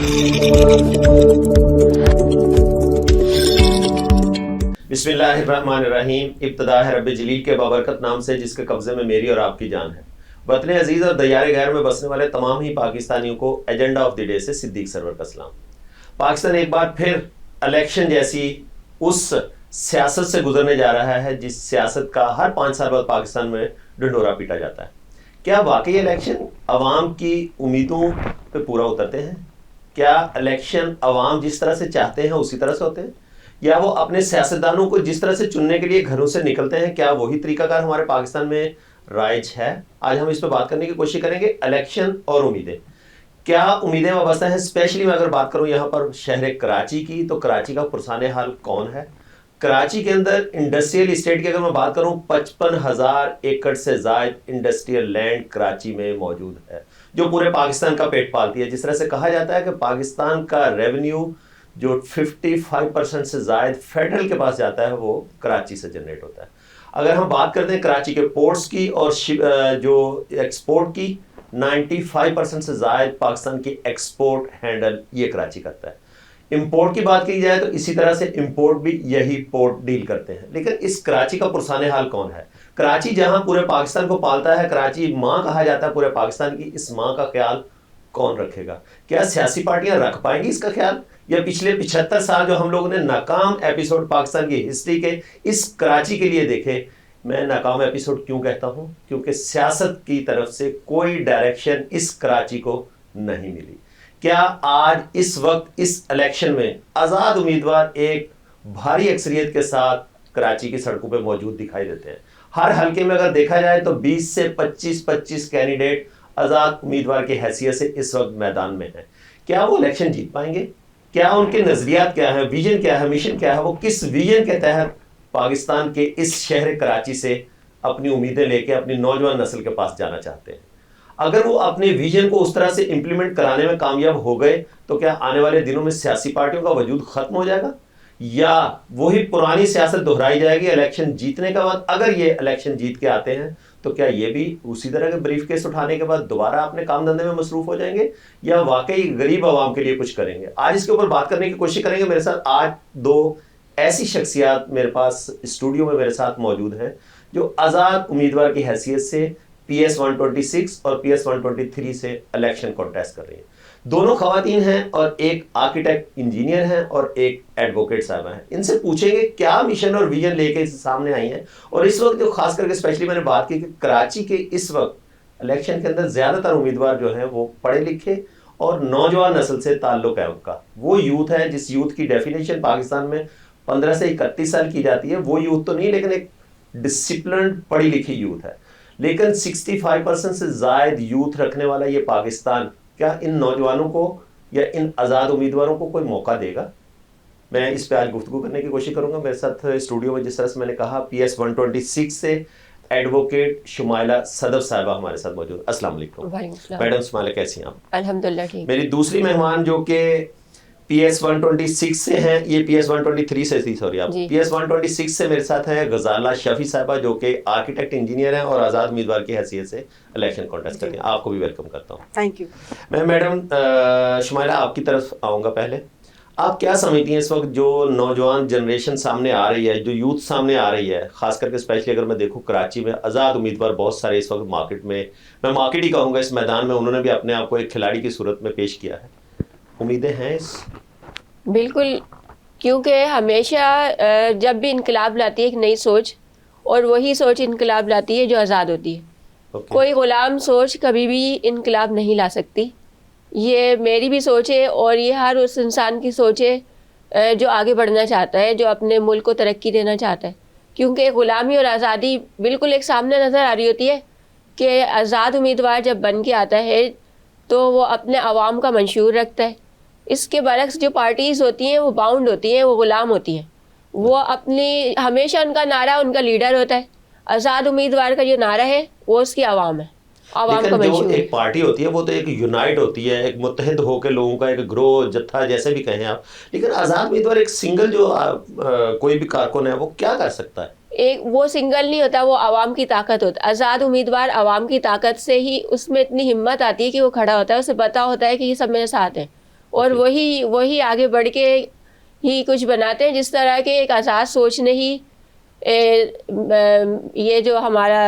بسم اللہ الرحمن الرحیم. ابتدا ہے رب جلیل کے بابرکت نام سے جس کے قبضے میں میری اور آپ کی جان ہے. وطن عزیز اور دیار غیر میں بسنے والے تمام ہی پاکستانیوں کو ایجنڈا آف دی ڈے سے صدیق سرور کا سلام. پاکستان ایک بار پھر الیکشن جیسی اس سیاست سے گزرنے جا رہا ہے جس سیاست کا ہر 5 سال بعد پاکستان میں ڈنڈورا پیٹا جاتا ہے. کیا واقعی الیکشن عوام کی امیدوں پہ پورا اترتے ہیں؟ کیا الیکشن عوام جس طرح سے چاہتے ہیں اسی طرح سے ہوتے ہیں، یا وہ اپنے سیاستدانوں کو جس طرح سے چننے کے لیے گھروں سے نکلتے ہیں؟ کیا وہی طریقہ کار ہمارے پاکستان میں رائج ہے؟ آج ہم اس پہ بات کرنے کی کوشش کریں گے. الیکشن اور امیدیں، کیا امیدیں وابستہ ہیں؟ اسپیشلی میں اگر بات کروں یہاں پر شہر کراچی کی، تو کراچی کا پرسان حال کون ہے؟ کراچی کے اندر انڈسٹریل اسٹیٹ کی اگر میں بات کروں 55,000 ایکڑ سے زائد انڈسٹریل لینڈ کراچی میں موجود ہے جو پورے پاکستان کا پیٹ پالتی ہے. جس طرح سے کہا جاتا ہے کہ پاکستان کا ریونیو جو 55% سے زائد فیڈرل کے پاس جاتا ہے وہ کراچی سے جنریٹ ہوتا ہے. اگر ہم بات کرتے ہیں کراچی کے پورٹس کی اور جو ایکسپورٹ کی، 95% سے زائد پاکستان کی ایکسپورٹ ہینڈل یہ کراچی کرتا ہے. امپورٹ کی بات کی جائے تو اسی طرح سے امپورٹ بھی یہی پورٹ ڈیل کرتے ہیں. لیکن اس کراچی کا پرسان حال کون ہے؟ کراچی جہاں پورے پاکستان کو پالتا ہے، کراچی ماں کہا جاتا ہے پورے پاکستان کی، اس ماں کا خیال کون رکھے گا؟ کیا سیاسی پارٹیاں رکھ پائیں گی اس کا خیال، یا پچھلے 75 سال جو ہم لوگوں نے ناکام ایپیسوڈ پاکستان کی ہسٹری کے اس کراچی کے لیے دیکھے؟ میں ناکام ایپیسوڈ کیوں کہتا ہوں؟ کیونکہ سیاست کی طرف سے کوئی ڈائریکشن اس کراچی کو نہیں ملی. کیا آج اس وقت اس الیکشن میں آزاد امیدوار ایک بھاری اکثریت کے ساتھ کراچی کی سڑکوں پہ موجود دکھائی دیتے ہیں؟ ہر حلقے میں اگر دیکھا جائے تو 20 سے 25 کینڈیڈیٹ آزاد امیدوار کی حیثیت سے اس وقت میدان میں ہیں. کیا وہ الیکشن جیت پائیں گے؟ کیا ان کے نظریات کیا ہیں، ویژن کیا ہے، مشن کیا ہے؟ وہ کس ویژن کے تحت پاکستان کے اس شہر کراچی سے اپنی امیدیں لے کے اپنی نوجوان نسل کے پاس جانا چاہتے ہیں؟ اگر وہ اپنے ویژن کو اس طرح سے امپلیمنٹ کرانے میں کامیاب ہو گئے تو کیا آنے والے دنوں میں سیاسی پارٹیوں کا وجود ختم ہو جائے گا، یا وہی پرانی سیاست دہرائی جائے گی الیکشن جیتنے کا بعد؟ اگر یہ الیکشن جیت کے آتے ہیں تو کیا یہ بھی اسی طرح کے بریف کیس اٹھانے کے بعد دوبارہ اپنے کام دھندے میں مصروف ہو جائیں گے، یا واقعی غریب عوام کے لیے کچھ کریں گے؟ آج اس کے اوپر بات کرنے کی کوشش کریں گے. میرے ساتھ آج 2 ایسی شخصیات میرے پاس اسٹوڈیو میں میرے ساتھ موجود ہیں جو آزاد امیدوار کی حیثیت سے PS 126 اور PS 123 سے الیکشن کانٹیسٹ کر رہی ہیں. دونوں خواتین ہیں اور ایک آرکیٹیکٹ انجینئر ہیں اور ایک ایڈوکیٹ صاحبہ ہیں. ان سے پوچھیں گے کیا مشن اور ویژن لے کے سامنے آئی ہیں، اور اس وقت جو خاص کر کے اسپیشلی میں نے بات کی کہ کراچی کے اس وقت الیکشن کے اندر زیادہ تر امیدوار جو ہیں وہ پڑھے لکھے اور نوجوان نسل سے تعلق ہے. ان کا وہ یوتھ ہے جس یوتھ کی ڈیفینیشن پاکستان میں 15 سے 31 سال کی جاتی ہے. وہ یوتھ تو نہیں، لیکن ایک ڈسپلنڈ پڑھی لکھی یوتھ ہے. لیکن 65% سے زائد یوتھ رکھنے والا یہ پاکستان کیا ان نوجوانوں کو یا ان آزاد امیدواروں کو کوئی موقع دے گا؟ میں اس پہ آج گفتگو کرنے کی کوشش کروں گا. میرے ساتھ اسٹوڈیو میں جس طرح سے میں نے کہا PS 126 سے ایڈوکیٹ شمائلہ صدف صاحبہ ہمارے ساتھ موجود. السلام علیکم میڈم. شمائلہ کیسی ہیں آپ؟ الحمدللہ ٹھیک. میری دوسری مہمان جو کہ PS 126 سے ہیں، یہ PS 123 سے تھی، سوری آپ PS 126 سے میرے ساتھ ہیں غزالہ شفیع صاحبہ جو کہ آرکیٹیکٹ انجینئر ہیں اور آزاد امیدوار کی حیثیت سے الیکشن کانٹیسٹ کرتی ہیں. آپ کو بھی ویلکم کرتا ہوں. Thank you. میں میڈم شمائلہ آپ کی طرف آؤں گا. پہلے آپ کیا سمجھتی ہیں اس وقت جو نوجوان جنریشن سامنے آ رہی ہے، جو یوتھ سامنے آ رہی ہے، خاص کر کے اسپیشلی اگر میں دیکھوں کراچی میں آزاد امیدوار بہت سارے اس وقت مارکیٹ میں مارکیٹ ہی کہوں گا، اس میدان میں انہوں نے بھی اپنے آپ کو ایک کھلاڑی کی صورت میں پیش کیا ہے. امیدیں ہیں اس؟ بالکل، کیونکہ ہمیشہ جب بھی انقلاب لاتی ہے ایک نئی سوچ، اور وہی سوچ انقلاب لاتی ہے جو آزاد ہوتی ہے. کوئی غلام سوچ کبھی بھی انقلاب نہیں لا سکتی. یہ میری بھی سوچ ہے، اور یہ ہر اس انسان کی سوچ ہے جو آگے بڑھنا چاہتا ہے، جو اپنے ملک کو ترقی دینا چاہتا ہے. کیونکہ غلامی اور آزادی بالکل ایک سامنے نظر آ رہی ہوتی ہے کہ آزاد امیدوار جب بن کے آتا ہے تو وہ اپنے عوام کا منشور رکھتا ہے. اس کے برعکس جو پارٹیز ہوتی ہیں وہ باؤنڈ ہوتی ہیں، وہ غلام ہوتی ہیں. وہ اپنی ہمیشہ ان کا نعرہ ان کا لیڈر ہوتا ہے. آزاد امیدوار کا جو نعرہ ہے وہ اس کی عوام ہے، عوام کا منشور. جو ایک پارٹی ہوتی ہے وہ تو ایک یونائٹ ہوتی ہے، ایک متحد ہو کے لوگوں کا ایک گروہ جتھا جیسے بھی کہیں آپ. لیکن آزاد امیدوار ایک سنگل جو کوئی بھی کارکن ہے وہ کیا کر سکتا ہے؟ وہ سنگل نہیں ہوتا، وہ عوام کی طاقت ہوتا ہے. آزاد امیدوار عوام کی طاقت سے ہی اس میں اتنی ہمت آتی ہے کہ وہ کھڑا ہوتا ہے، اسے پتا ہوتا ہے کہ یہ سب میرے ساتھ ہیں. اور وہی آگے بڑھ کے ہی کچھ بناتے ہیں. جس طرح کے ایک آزاد سوچ نے ہی یہ جو ہمارا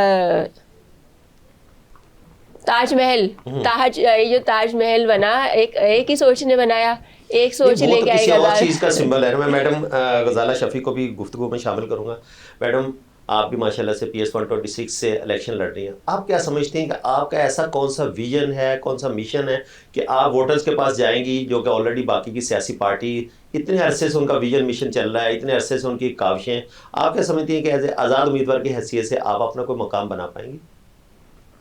تاج محل یہ جو تاج محل بنا ایک ہی سوچ نے بنایا, ایک سوچ لے کے کسی اور چیز کا سمبل ہے. میں میڈم غزالہ شفیع کو بھی گفتگو میں شامل کروں گا. میڈم آپ بھی ماشاءاللہ سے PS 126 سے الیکشن لڑ رہی ہیں. آپ کیا سمجھتی ہیں کہ آپ کا ایسا کون سا ویژن ہے, کون سا مشن ہے کہ آپ ووٹرز کے پاس جائیں گی, جو کہ آلریڈی باقی کی سیاسی پارٹی اتنے عرصے سے ان کا ویژن مشن چل رہا ہے, اتنے عرصے سے ان کی کاوشیں, آپ کیا سمجھتی ہیں کہ ایز اے آزاد امیدوار کی حیثیت سے آپ اپنا کوئی مقام بنا پائیں گی؟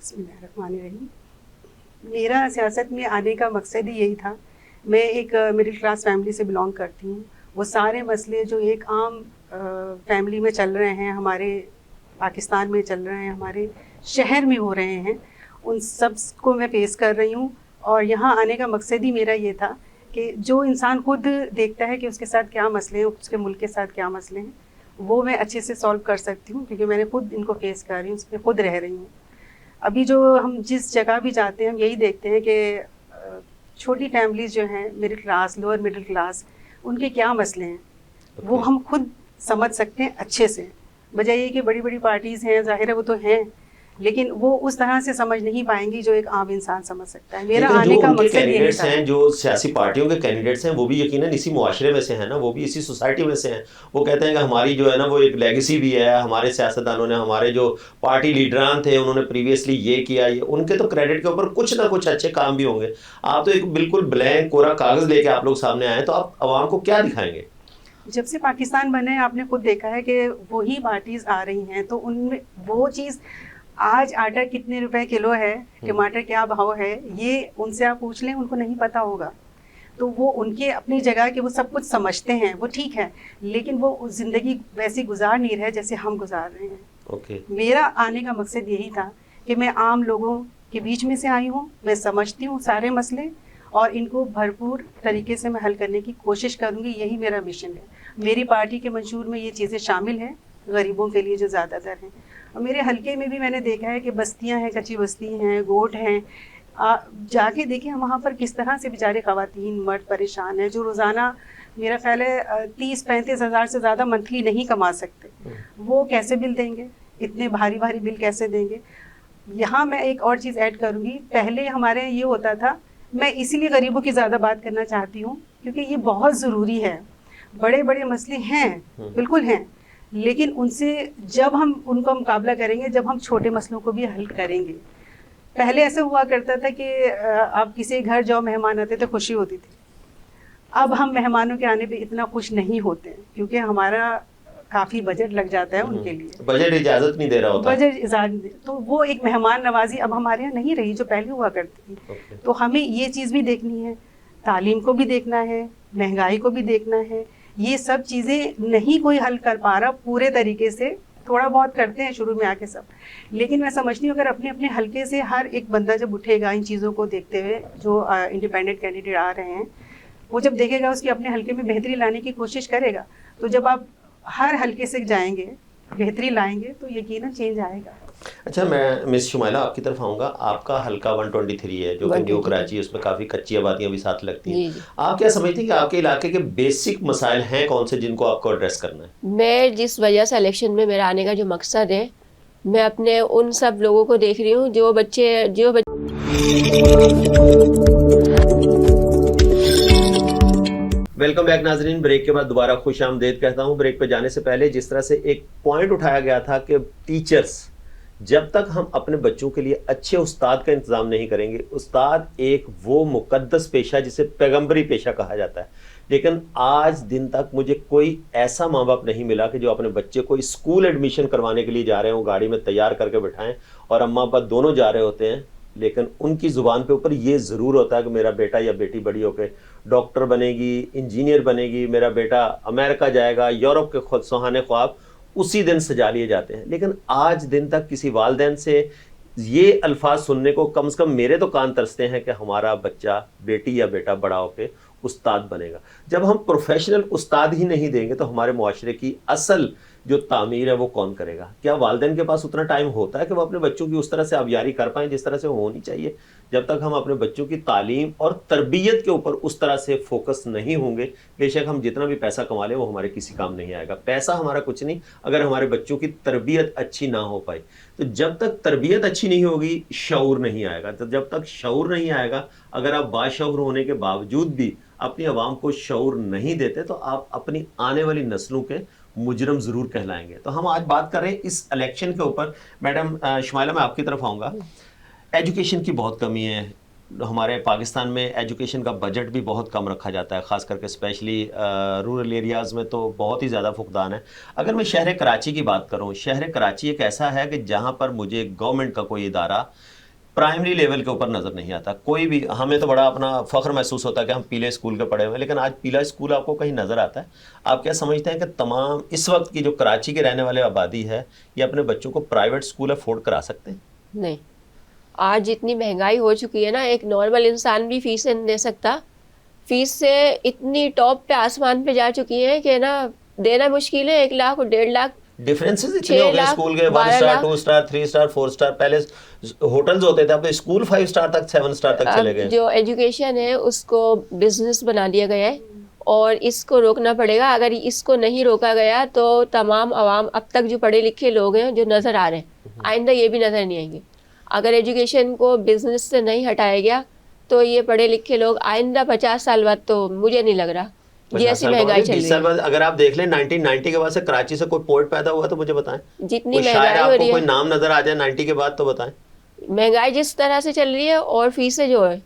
بسم اللہ الرحمن الرحیم. میرا سیاست میں آنے کا مقصد ہی یہی تھا. میں ایک مڈل کلاس فیملی سے بلانگ کرتی ہوں. وہ سارے مسئلے جو ایک عام فیملی میں چل رہے ہیں, ہمارے پاکستان میں چل رہے ہیں, ہمارے شہر میں ہو رہے ہیں, ان سب کو میں فیس کر رہی ہوں. اور یہاں آنے کا مقصد ہی میرا یہ تھا کہ جو انسان خود دیکھتا ہے کہ اس کے ساتھ کیا مسئلے ہیں, اس کے ملک کے ساتھ کیا مسئلے ہیں, وہ میں اچھے سے سولو کر سکتی ہوں, کیونکہ میں نے خود ان کو فیس کر رہی ہوں, اس میں خود رہ رہی ہوں. ابھی جو ہم جس جگہ بھی جاتے ہیں ہم یہی دیکھتے ہیں کہ چھوٹی فیملیز جو ہیں, middle class, lower middle class, ان کے کیا مسئلے ہیں وہ ہم خود سمجھ سکتے ہیں اچھے سے. بجائے یہ کہ بڑی بڑی پارٹیز ہیں, ظاہر ہے وہ تو ہیں, لیکن وہ اس طرح سے سمجھ نہیں پائیں گی جو ایک عام انسان سمجھ سکتا ہے. میرا آنے کا مقصد یہی تھا. جو سیاسی پارٹیوں کے کینڈیڈیٹس ہیں وہ بھی یقیناً اسی معاشرے میں سے ہیں نا, وہ بھی اسی سوسائٹی میں سے ہیں. وہ کہتے ہیں کہ ہماری جو ہے نا وہ ایک لیگیسی بھی ہے, ہمارے سیاستدانوں نے, ہمارے جو پارٹی لیڈران تھے انہوں نے پریویسلی یہ کیا, ان کے تو کریڈٹ کے اوپر کچھ نہ کچھ اچھے کام بھی ہوں گے. آپ تو ایک بالکل بلینک کورا کاغذ لے کے آپ لوگ سامنے آئے, تو آپ عوام کو کیا دکھائیں گے؟ جب سے پاکستان بنے آپ نے خود دیکھا ہے کہ وہی پارٹیز آ رہی ہیں, تو ان میں وہ چیز, آج آٹا کتنے روپے کلو ہے, ٹماٹر کیا بھاؤ ہے, یہ ان سے آپ پوچھ لیں, ان کو نہیں پتا ہوگا. تو وہ ان کے اپنی جگہ کہ وہ سب کچھ سمجھتے ہیں, وہ ٹھیک ہے, لیکن وہ زندگی ویسی گزار نہیں رہے جیسے ہم گزار رہے ہیں. میرا آنے کا مقصد یہی تھا کہ میں عام لوگوں کے بیچ میں سے آئی ہوں, میں سمجھتی ہوں سارے مسئلے, اور ان کو بھرپور طریقے سے میں حل کرنے کی کوشش کروں گی. یہی میرا مشن ہے. میری پارٹی کے منشور میں یہ چیزیں شامل ہیں, غریبوں کے لیے جو زیادہ تر ہیں. اور میرے حلقے میں بھی میں نے دیکھا ہے کہ بستیاں ہیں, کچی بستی ہیں, گوٹ ہیں, جا کے دیکھیں وہاں پر کس طرح سے بیچارے خواتین مرد پریشان ہیں, جو روزانہ میرا خیال ہے 30-35 ہزار سے زیادہ منتھلی نہیں کما سکتے. وہ کیسے بل دیں گے, اتنے بھاری بھاری بل کیسے دیں گے؟ یہاں میں ایک اور چیز ایڈ کروں گی. پہلے ہمارے یہ ہوتا تھا, میں اسی لیے غریبوں کی زیادہ بات کرنا چاہتی ہوں کیونکہ یہ بہت ضروری ہے. بڑے بڑے مسئلے ہیں, بالکل ہیں, لیکن ان سے جب ہم ان کا مقابلہ کریں گے, جب ہم چھوٹے مسئلوں کو بھی حل کریں گے. پہلے ایسا ہوا کرتا تھا کہ آپ کسی گھر جاؤ, مہمان آتے تھے, خوشی ہوتی تھی. اب ہم مہمانوں کے آنے پہ اتنا خوش نہیں ہوتے کیونکہ ہمارا کافی بجٹ لگ جاتا ہے ان کے لیے, بجٹ اجازت نہیں دے رہا ہوتا, بجٹ اجازت. تو وہ ایک مہمان نوازی اب ہمارے یہاں نہیں رہی جو پہلے ہوا کرتی تھی. تو ہمیں یہ چیز بھی دیکھنی ہے, تعلیم کو بھی دیکھنا ہے, مہنگائی کو بھی دیکھنا ہے. یہ سب چیزیں نہیں کوئی حل کر پا رہا پورے طریقے سے. تھوڑا بہت کرتے ہیں شروع میں آ کے سب, لیکن میں سمجھتی ہوں اگر اپنے اپنے حلقے سے ہر ایک بندہ جب اٹھے گا ان چیزوں کو دیکھتے ہوئے, جو انڈیپینڈنٹ کینڈیڈیٹ آ رہے ہیں, وہ جب دیکھے گا, اس کی اپنے حلقے میں بہتری لانے کی کوشش کرے گا, تو جب آپ ہر حلقے سے جائیں گے, بہتری لائیں گے, تو یقیناً چینج آئے گا. اچھا, میں مس شمائلہ آپ کی طرف آؤں گا. آپ کا حلقہ 123 ہے جو کہ نیو کراچی, اس میں کافی کچی آبادیاں بھی ساتھ لگتی ہیں. آپ کیا سمجھتی ہیں کہ آپ کے علاقے کے بیسک مسائل ہیں کون سے جن کو آپ کو ایڈریس کرنا ہے؟ میں جس وجہ سے الیکشن میں میرا آنے کا جو مقصد ہے, میں اپنے ان سب لوگوں کو دیکھ رہی ہوں جو بچے ویلکم بیک ناظرین. بریک کے بعد دوبارہ خوش آمدید کہتا ہوں. بریک پہ جانے سے پہلے جس طرح سے ایک پوائنٹ اٹھایا گیا تھا کہ ٹیچرز, جب تک ہم اپنے بچوں کے لیے اچھے استاد کا انتظام نہیں کریں گے, استاد ایک وہ مقدس پیشہ جسے پیغمبری پیشہ کہا جاتا ہے, لیکن آج دن تک مجھے کوئی ایسا ماں باپ نہیں ملا کہ جو اپنے بچے کو اسکول ایڈمیشن کروانے کے لیے جا رہے ہوں, گاڑی میں تیار کر کے بٹھائیں, اور اماں ابا دونوں جا رہے ہوتے ہیں, لیکن ان کی زبان پہ اوپر یہ ضرور ہوتا ہے کہ میرا بیٹا یا بیٹی بڑی ہو کے ڈاکٹر بنے گی, انجینئر بنے گی, میرا بیٹا امریکہ جائے گا. یورپ کے خود سہانے خواب اسی دن سجا لیے جاتے ہیں. لیکن آج دن تک کسی والدین سے یہ الفاظ سننے کو کم سے کم میرے تو کان ترستے ہیں کہ ہمارا بچہ, بیٹی یا بیٹا بڑا ہو کے استاد بنے گا. جب ہم پروفیشنل استاد ہی نہیں دیں گے تو ہمارے معاشرے کی اصل جو تعمیر ہے وہ کون کرے گا؟ کیا والدین کے پاس اتنا ٹائم ہوتا ہے کہ وہ اپنے بچوں کی اس طرح سے آبیاری کر پائیں جس طرح سے ہونی چاہیے؟ جب تک ہم اپنے بچوں کی تعلیم اور تربیت کے اوپر اس طرح سے فوکس نہیں ہوں گے، بے شک ہم جتنا بھی پیسہ کما لیں وہ ہمارے کسی کام نہیں آئے گا. پیسہ ہمارا کچھ نہیں اگر ہمارے بچوں کی تربیت اچھی نہ ہو پائے. تو جب تک تربیت اچھی نہیں ہوگی شعور نہیں آئے گا. تو جب تک شعور نہیں آئے گا، اگر آپ باشعور ہونے کے باوجود بھی اپنی عوام کو شعور نہیں دیتے تو آپ اپنی آنے والی نسلوں کے مجرم ضرور کہلائیں گے. تو ہم آج بات کر رہے ہیں اس الیکشن کے اوپر. میڈم شمائلہ، میں آپ کی طرف آؤں گا. ایجوکیشن کی بہت کمی ہے ہمارے پاکستان میں. ایجوکیشن کا بجٹ بھی بہت کم رکھا جاتا ہے، خاص کر کے اسپیشلی رورل ایریاز میں تو بہت ہی زیادہ فقدان ہے. اگر میں شہر کراچی کی بات کروں، شہر کراچی ایک ایسا ہے کہ جہاں پر مجھے گورنمنٹ کا کوئی ادارہ پرائمری لیول کے اوپر نظر نہیں آتا. کوئی بھی، ہمیں تو بڑا اپنا فخر محسوس ہوتا ہے کہ ہم پیلے اسکول کے پڑھے ہوئے ہیں، لیکن آج پیلا اسکول آپ کو کہیں نظر آتا ہے؟ آپ کیا سمجھتے ہیں کہ تمام اس وقت کی جو کراچی کے رہنے والے آبادی ہے یہ اپنے بچوں کو پرائیویٹ اسکول افورڈ کرا سکتے ہیں؟ نہیں. آج اتنی مہنگائی ہو چکی ہے نا، ایک نارمل انسان بھی فیس نہیں دے سکتا. فیس سے اتنی ٹاپ پہ آسمان پہ جا چکی ہے کہ نا دینا مشکل ہے. 1 لاکھ اور 1.5 لاکھ، ڈیفرنسز اتنے ہو گئے اسکول کے. 1 اسٹار 2 اسٹار 3 اسٹار 4 اسٹار. پہلے ہوٹلز ہوتے تھے، اب اسکول 5 اسٹار تک 7 اسٹار تک چلے گئے. جو ایجوکیشن ہے اس کو بزنس بنا دیا گیا ہے اور اس کو روکنا پڑے گا. اگر اس کو نہیں روکا گیا تو تمام عوام اب تک جو پڑھے لکھے لوگ ہیں جو نظر آ رہے ہیں آئندہ یہ بھی نظر نہیں آئیں گے. اگر ایجوکیشن کو بزنس سے نہیں ہٹایا گیا تو یہ پڑھے لکھے لوگ آئندہ 50 سال بعد، تو مجھے نہیں لگ رہا جیسی مہنگائی چل رہی ہے. اگر آپ دیکھ لیں 1990 کے بعد سے کراچی سے کوئی پوئٹ پیدا ہوا تو مجھے بتائیں. جتنی مہنگائی ہو رہی ہے، کوئی نام نظر آ جائے 90 کے بعد تو بتائیں. مہنگائی جس طرح سے چل رہی ہے اور فیسیں جو ہے،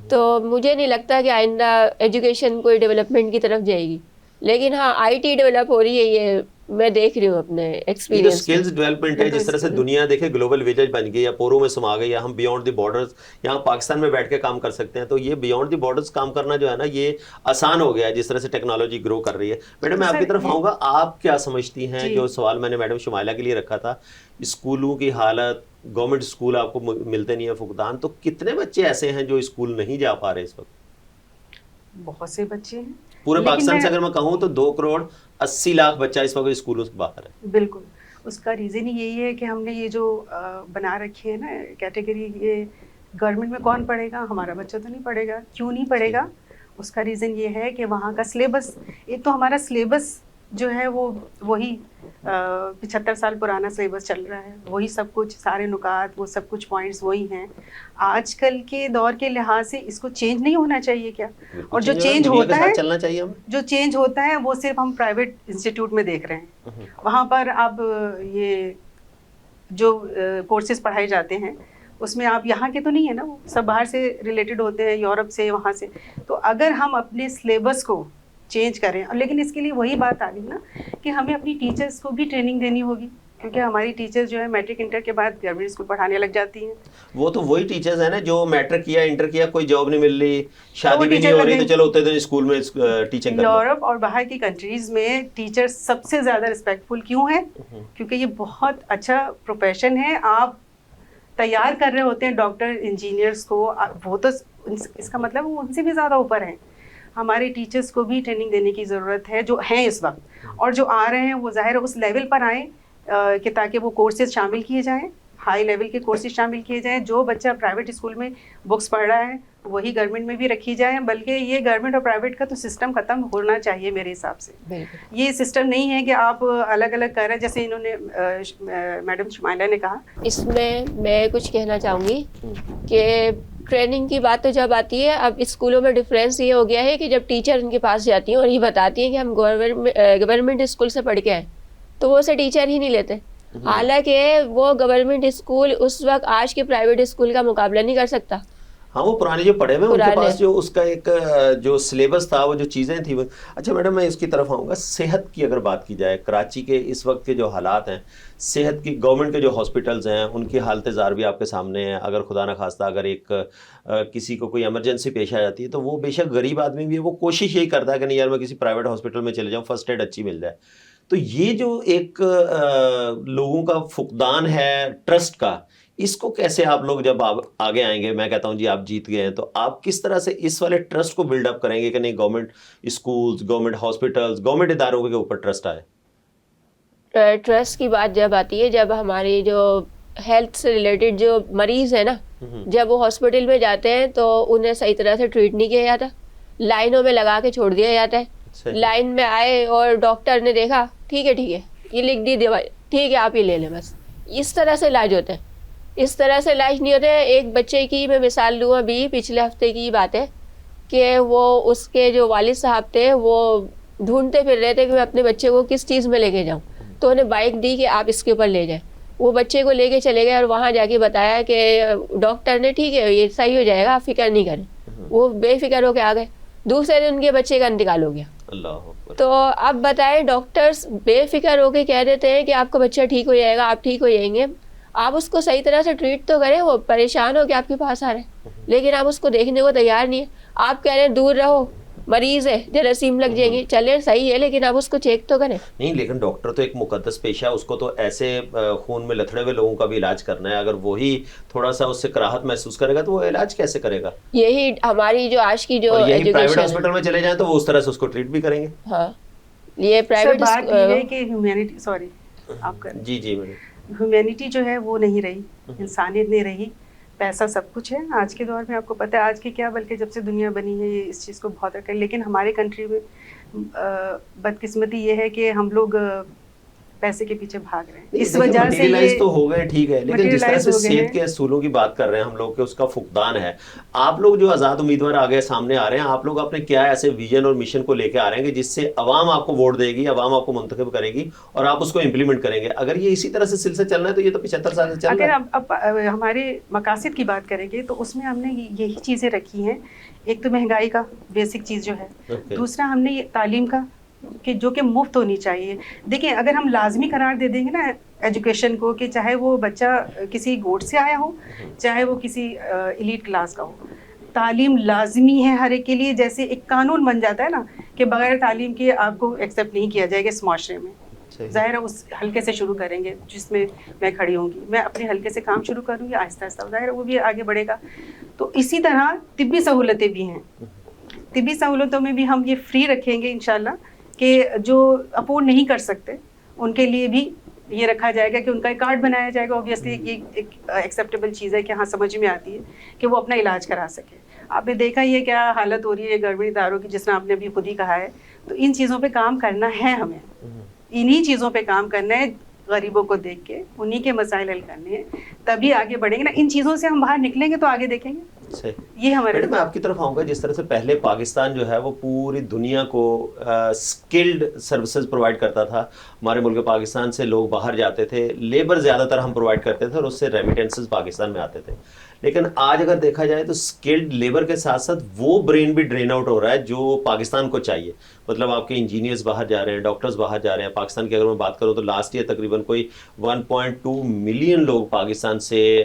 تو مجھے نہیں لگتا کہ آئندہ ایجوکیشن کوئی ڈیولپمنٹ کی طرف جائے گی. لیکن ہاں آئی ٹی ڈیولپ ہو رہی ہے، یہ میں دیکھ رہی ہوں اپنے ایکسپیرینس. اسکلز ڈیولپمنٹ ہے، جس طرح سے دنیا دیکھے گلوبل ولیج بن گئی، یا پوروں میں سما گئی، یا ہم بیونڈ دی بارڈرز یہاں پاکستان میں بیٹھ کے کام کر سکتے ہیں. تو یہ بیونڈ دی بارڈرز کام کرنا جو ہے نا یہ آسان ہو گیا ہے جس طرح سے ٹیکنالوجی گرو کر رہی ہے. میڈم میں آپ کی طرف آؤں گا. آپ کیا سمجھتی ہیں؟ جو سوال میں نے میڈم شمائلہ کے لیے رکھا تھا، اسکولوں کی حالت، گورنمنٹ اسکول آپ کو ملتے نہیں ہیں، فقدان، تو کتنے بچے ایسے ہیں جو اسکول نہیں جا پا رہے اس وقت؟ بہت سے بچے ہیں پورے پاکستان سے اگر میں کہوں تو 2.80 کروڑ بچہ اس وقت اسکولوں سے باہر ہے. بالکل. اس کا ریزن ہی یہی ہے کہ ہم نے یہ جو بنا رکھی ہے نا کیٹیگری، یہ گورنمنٹ میں کون پڑھے گا؟ ہمارا بچہ تو نہیں پڑھے گا. کیوں نہیں پڑھے گا؟ اس کا ریزن یہ ہے کہ وہاں کا سلیبس، ایک تو ہمارا سلیبس جو ہے وہ وہی 75 سال پرانا سلیبس چل رہا ہے، وہی سب کچھ، سارے نکات، وہ سب کچھ پوائنٹس وہی ہیں. آج کل کے دور کے لحاظ سے اس کو چینج نہیں ہونا چاہیے کیا؟ اور جو چینج ہوتا ہے، چلنا چاہیے ہم، جو چینج ہوتا ہے وہ صرف ہم پرائیویٹ انسٹیٹیوٹ میں دیکھ رہے ہیں. وہاں پر اب یہ جو کورسز پڑھائے جاتے ہیں اس میں آپ یہاں کے تو نہیں ہے نا، وہ سب باہر سے ریلیٹڈ ہوتے ہیں، یورپ سے، وہاں سے. تو اگر ہم اپنے سلیبس کو چینج کریں، لیکن اس کے لیے وہی بات آ گئی نا کہ ہمیں اپنی ٹیچرس کو بھی ٹریننگ دینی ہوگی، کیونکہ ہماری ٹیچرز جو ہے میٹرک انٹر کے بعد گورنمنٹ اسکول پڑھانے لگ جاتی ہیں. وہ تو وہی ٹیچرز ہیں نا جو میٹرک کیا، انٹر کیا، کوئی جاب نہیں مل رہی، شادی بھی نہیں ہو رہی، تو چلو اتنے دن اسکول میں ٹیچنگ کرو. یورپ اور باہر کی کنٹریز میں ٹیچر سب سے زیادہ رسپیکٹفل کیوں ہے؟ کیونکہ یہ بہت اچھا پروفیشن ہے. آپ تیار کر رہے ہوتے ہیں ڈاکٹر انجینئرس کو، وہ تو اس کا مطلب وہ ان سے بھی زیادہ اوپر ہیں. ہمارے ٹیچرس کو بھی ٹریننگ دینے کی ضرورت ہے جو ہیں اس وقت، اور جو آ رہے ہیں وہ ظاہر اس لیول پر آئیں کہ تاکہ وہ کورسز شامل کیے جائیں، ہائی لیول کے کورسز شامل کیے جائیں. جو بچہ پرائیویٹ اسکول میں بکس پڑھ رہا ہے وہی گورنمنٹ میں بھی رکھی جائیں. بلکہ یہ گورنمنٹ اور پرائیویٹ کا تو سسٹم ختم ہونا چاہیے میرے حساب سے. یہ سسٹم نہیں ہے کہ آپ الگ الگ کر رہے ہیں، جیسے انہوں نے میڈم شمائلہ نے کہا. اس میں کچھ کہنا چاہوں گی کہ ٹریننگ کی بات تو جب آتی ہے، اب اسکولوں میں ڈفرینس یہ ہو گیا ہے کہ جب ٹیچر ان کے پاس جاتی ہیں اور یہ بتاتی ہیں کہ ہم گورنمنٹ اسکول سے پڑھ کے آئے، تو وہ اسے ٹیچر ہی نہیں لیتے. حالانکہ وہ گورنمنٹ اسکول اس وقت آج کے پرائیویٹ اسکول کا مقابلہ نہیں کر سکتا. ہاں وہ پرانے جو پڑھے ہوئے ان کے پاس جو اس کا ایک جو سلیبس تھا، وہ جو چیزیں تھیں. اچھا میڈم میں اس کی طرف آؤں گا. صحت کی اگر بات کی جائے، کراچی کے اس وقت کے جو حالات ہیں صحت کی، گورنمنٹ کے جو ہاسپٹلز ہیں ان کی حالت زار بھی آپ کے سامنے ہیں. اگر خدا نہ خواستہ اگر ایک کسی کو کوئی ایمرجنسی پیش آ جاتی ہے تو وہ بے شک غریب آدمی بھی ہے، وہ کوشش یہی کرتا ہے کہ نہیں یار میں کسی پرائیویٹ ہاسپٹل میں چلے جاؤں، فرسٹ ایڈ اچھی مل جائے. تو یہ جو ایک لوگوں کا فقدان ہے ٹرسٹ کا، اس کو کیسے آپ لوگ جب آپ آگے آئیں گے، میں کہتا ہوں جی آپ جیت گئے ہیں، تو آپ کس طرح سے اس والے ٹرسٹ کو بلڈ اپ کریں گے کہ نہیں government schools, government hospitals, government اداروں کے اوپر ٹرسٹ آئے؟ ٹرسٹ کی بات جب آتی ہے، جب ہماری جو ہیلتھ سے ریلیٹڈ جو مریض ہیں نا، جب وہ ہاسپٹل میں جاتے ہیں تو انہیں صحیح طرح سے ٹریٹ نہیں کیا جاتا، لائنوں میں لگا کے چھوڑ دیا جاتا ہے. لائن میں آئے اور ڈاکٹر نے دیکھا ٹھیک ہے یہ لکھ دی دوائی، ٹھیک ہے آپ یہ لے لیں، بس اس طرح سے علاج ہوتا ہے. اس طرح سے علاج نہیں ہوتا ہے. ایک بچے کی میں مثال لوں، ابھی پچھلے ہفتے کی بات ہے کہ وہ اس کے جو والد صاحب تھے وہ ڈھونڈتے پھر رہے تھے کہ میں اپنے بچے کو کس چیز میں لے کے جاؤں، تو انہیں بائک دی کہ آپ اس کے اوپر لے جائیں. وہ بچے کو لے کے چلے گئے اور وہاں جا کے بتایا کہ ڈاکٹر نے ٹھیک ہے یہ صحیح ہو جائے گا، آپ فکر نہیں کریں. وہ بے فکر ہو کے آ گئے. دوسرے دن ان کے بچے کا انتقال ہو گیا. تو اب بتائیں، ڈاکٹرز بے فکر ہو کے کہہ دیتے ہیں کہ آپ کا بچہ ٹھیک ہو جائے گا، آپ ٹھیک ہو جائیں گے. آپ اس کو صحیح طرح سے ٹریٹ تو کریں، وہ پریشان ہو کے آپ کے پاس آ رہے ہیں لیکن آپ اس کو دیکھنے کو تیار نہیں ہیں. آپ کہہ رہے ہیں دور رہو، مریض ہے، جراثیم لگ جائیں گے. چلے صحیح ہے لیکن آپ اس کو چیک تو کریں. نہیں، لیکن ڈاکٹر تو ایک مقدس پیشہ ہے، اس کو تو ایسے خون میں لتھڑے ہوئے لوگوں کا بھی علاج کرنا ہے. اگر وہی تھوڑا سا اس سے کراہت محسوس کرے گا تو وہ علاج کیسے کرے گا؟ یہی ہماری جو آج کی جو پرائیویٹ ہاسپٹل میں چلے جائیں تو وہ اس طرح سے اس کو ٹریٹ بھی کریں گے. ہاں، یہ پرائیویٹ بات یہ ہے کہ ہیومینٹی، سوری آپ کا جی ہیومینٹی جو ہے وہ نہیں رہی، انسانیت نہیں رہی. پیسہ سب کچھ ہے آج کے دور میں. آپ کو پتہ ہے آج کی کیا، بلکہ جب سے دنیا بنی ہے یہ اس چیز کو بہت رکھا ہے. لیکن ہمارے کنٹری میں بدقسمتی یہ ہے کہ ہم لوگ پیسے کے پیچھے بھاگ رہے ہیں. اس وجہ سے یہ تو ہو گئے ٹھیک ہے، لیکن جس طرح سے صحت کے اصولوں کی بات کر رہے ہیں ہم لوگ کہ اس کا فقدان ہے. آپ لوگ جو آزاد امیدوار آگے سامنے آ رہے ہیں، آپ لوگ اپنے کیا ایسے ویژن اور مشن کو لے کے آ رہے ہیں کہ جس سے عوام آپ کو ووٹ دے گی، عوام آپ کو منتخب کرے گی اور آپ اس کو امپلیمنٹ کریں گے؟ اگر یہ اسی طرح سے سلسلہ چلنا ہے تو یہ تو 75 سال سے چل رہا ہے. اگر اب ہمارے مقاصد کی بات کریں گے تو اس میں ہم نے یہی چیزیں رکھی ہیں. ایک تو مہنگائی کا بیسک چیز جو ہے، دوسرا ہم نے یہ تعلیم کا کہ جو کہ مفت ہونی چاہیے. دیکھیں اگر ہم لازمی قرار دے دیں گے نا ایجوکیشن کو، کہ چاہے وہ بچہ کسی گوٹ سے آیا ہو، چاہے وہ کسی ایلیٹ کلاس کا ہو، تعلیم لازمی ہے ہر ایک کے لیے. جیسے ایک قانون بن جاتا ہے نا کہ بغیر تعلیم کے آپ کو ایکسیپٹ نہیں کیا جائے گا اس معاشرے میں. ظاہر ہے اس حلقے سے شروع کریں گے جس میں میں کھڑی ہوں گی، میں اپنے حلقے سے کام شروع کروں گی آہستہ آہستہ، ظاہر ہے وہ بھی آگے بڑھے گا. تو اسی طرح طبی سہولتیں بھی ہیں. طبی سہولتوں میں بھی ہم یہ فری رکھیں گے انشاءاللہ کہ جو افورڈ نہیں کر سکتے ان کے لیے بھی یہ رکھا جائے گا کہ ان کا ایک کارڈ بنایا جائے گا. اوبیسلی یہ ایک ایکسیپٹیبل چیز ہے کہ ہاں سمجھ میں آتی ہے کہ وہ اپنا علاج کرا سکے. آپ نے دیکھا یہ کیا حالت ہو رہی ہے گورنمنٹ اداروں کی، جس طرح آپ نے ابھی خود ہی کہا ہے. تو ان چیزوں پہ کام کرنا ہے، ہمیں انہی چیزوں پہ کام کرنا ہے. غریبوں کو دیکھ کے انہی کے مسائل حل کرنے ہیں، تبھی آگے بڑھیں گے نا. ان چیزوں سے ہم باہر نکلیں گے تو آگے دیکھیں گے. یہ ہمارے میں آپ کی طرف آؤں گا. جس طرح سے پہلے پاکستان جو ہے وہ پوری دنیا کو اسکلڈ سروسز پرووائڈ کرتا تھا. ہمارے ملک پاکستان سے لوگ باہر جاتے تھے، لیبر زیادہ تر ہم پرووائڈ کرتے تھے اور اس سے ریمیٹنسز پاکستان میں آتے تھے. لیکن آج اگر دیکھا جائے تو اسکلڈ لیبر کے ساتھ ساتھ وہ برین بھی ڈرین آؤٹ ہو رہا ہے جو پاکستان کو چاہیے. مطلب آپ کے انجینئرز باہر جا رہے ہیں، ڈاکٹرز باہر جا رہے ہیں. پاکستان کی اگر میں بات کروں تو لاسٹ ایئر تقریباً کوئی 1.2 ملین لوگ پاکستان سے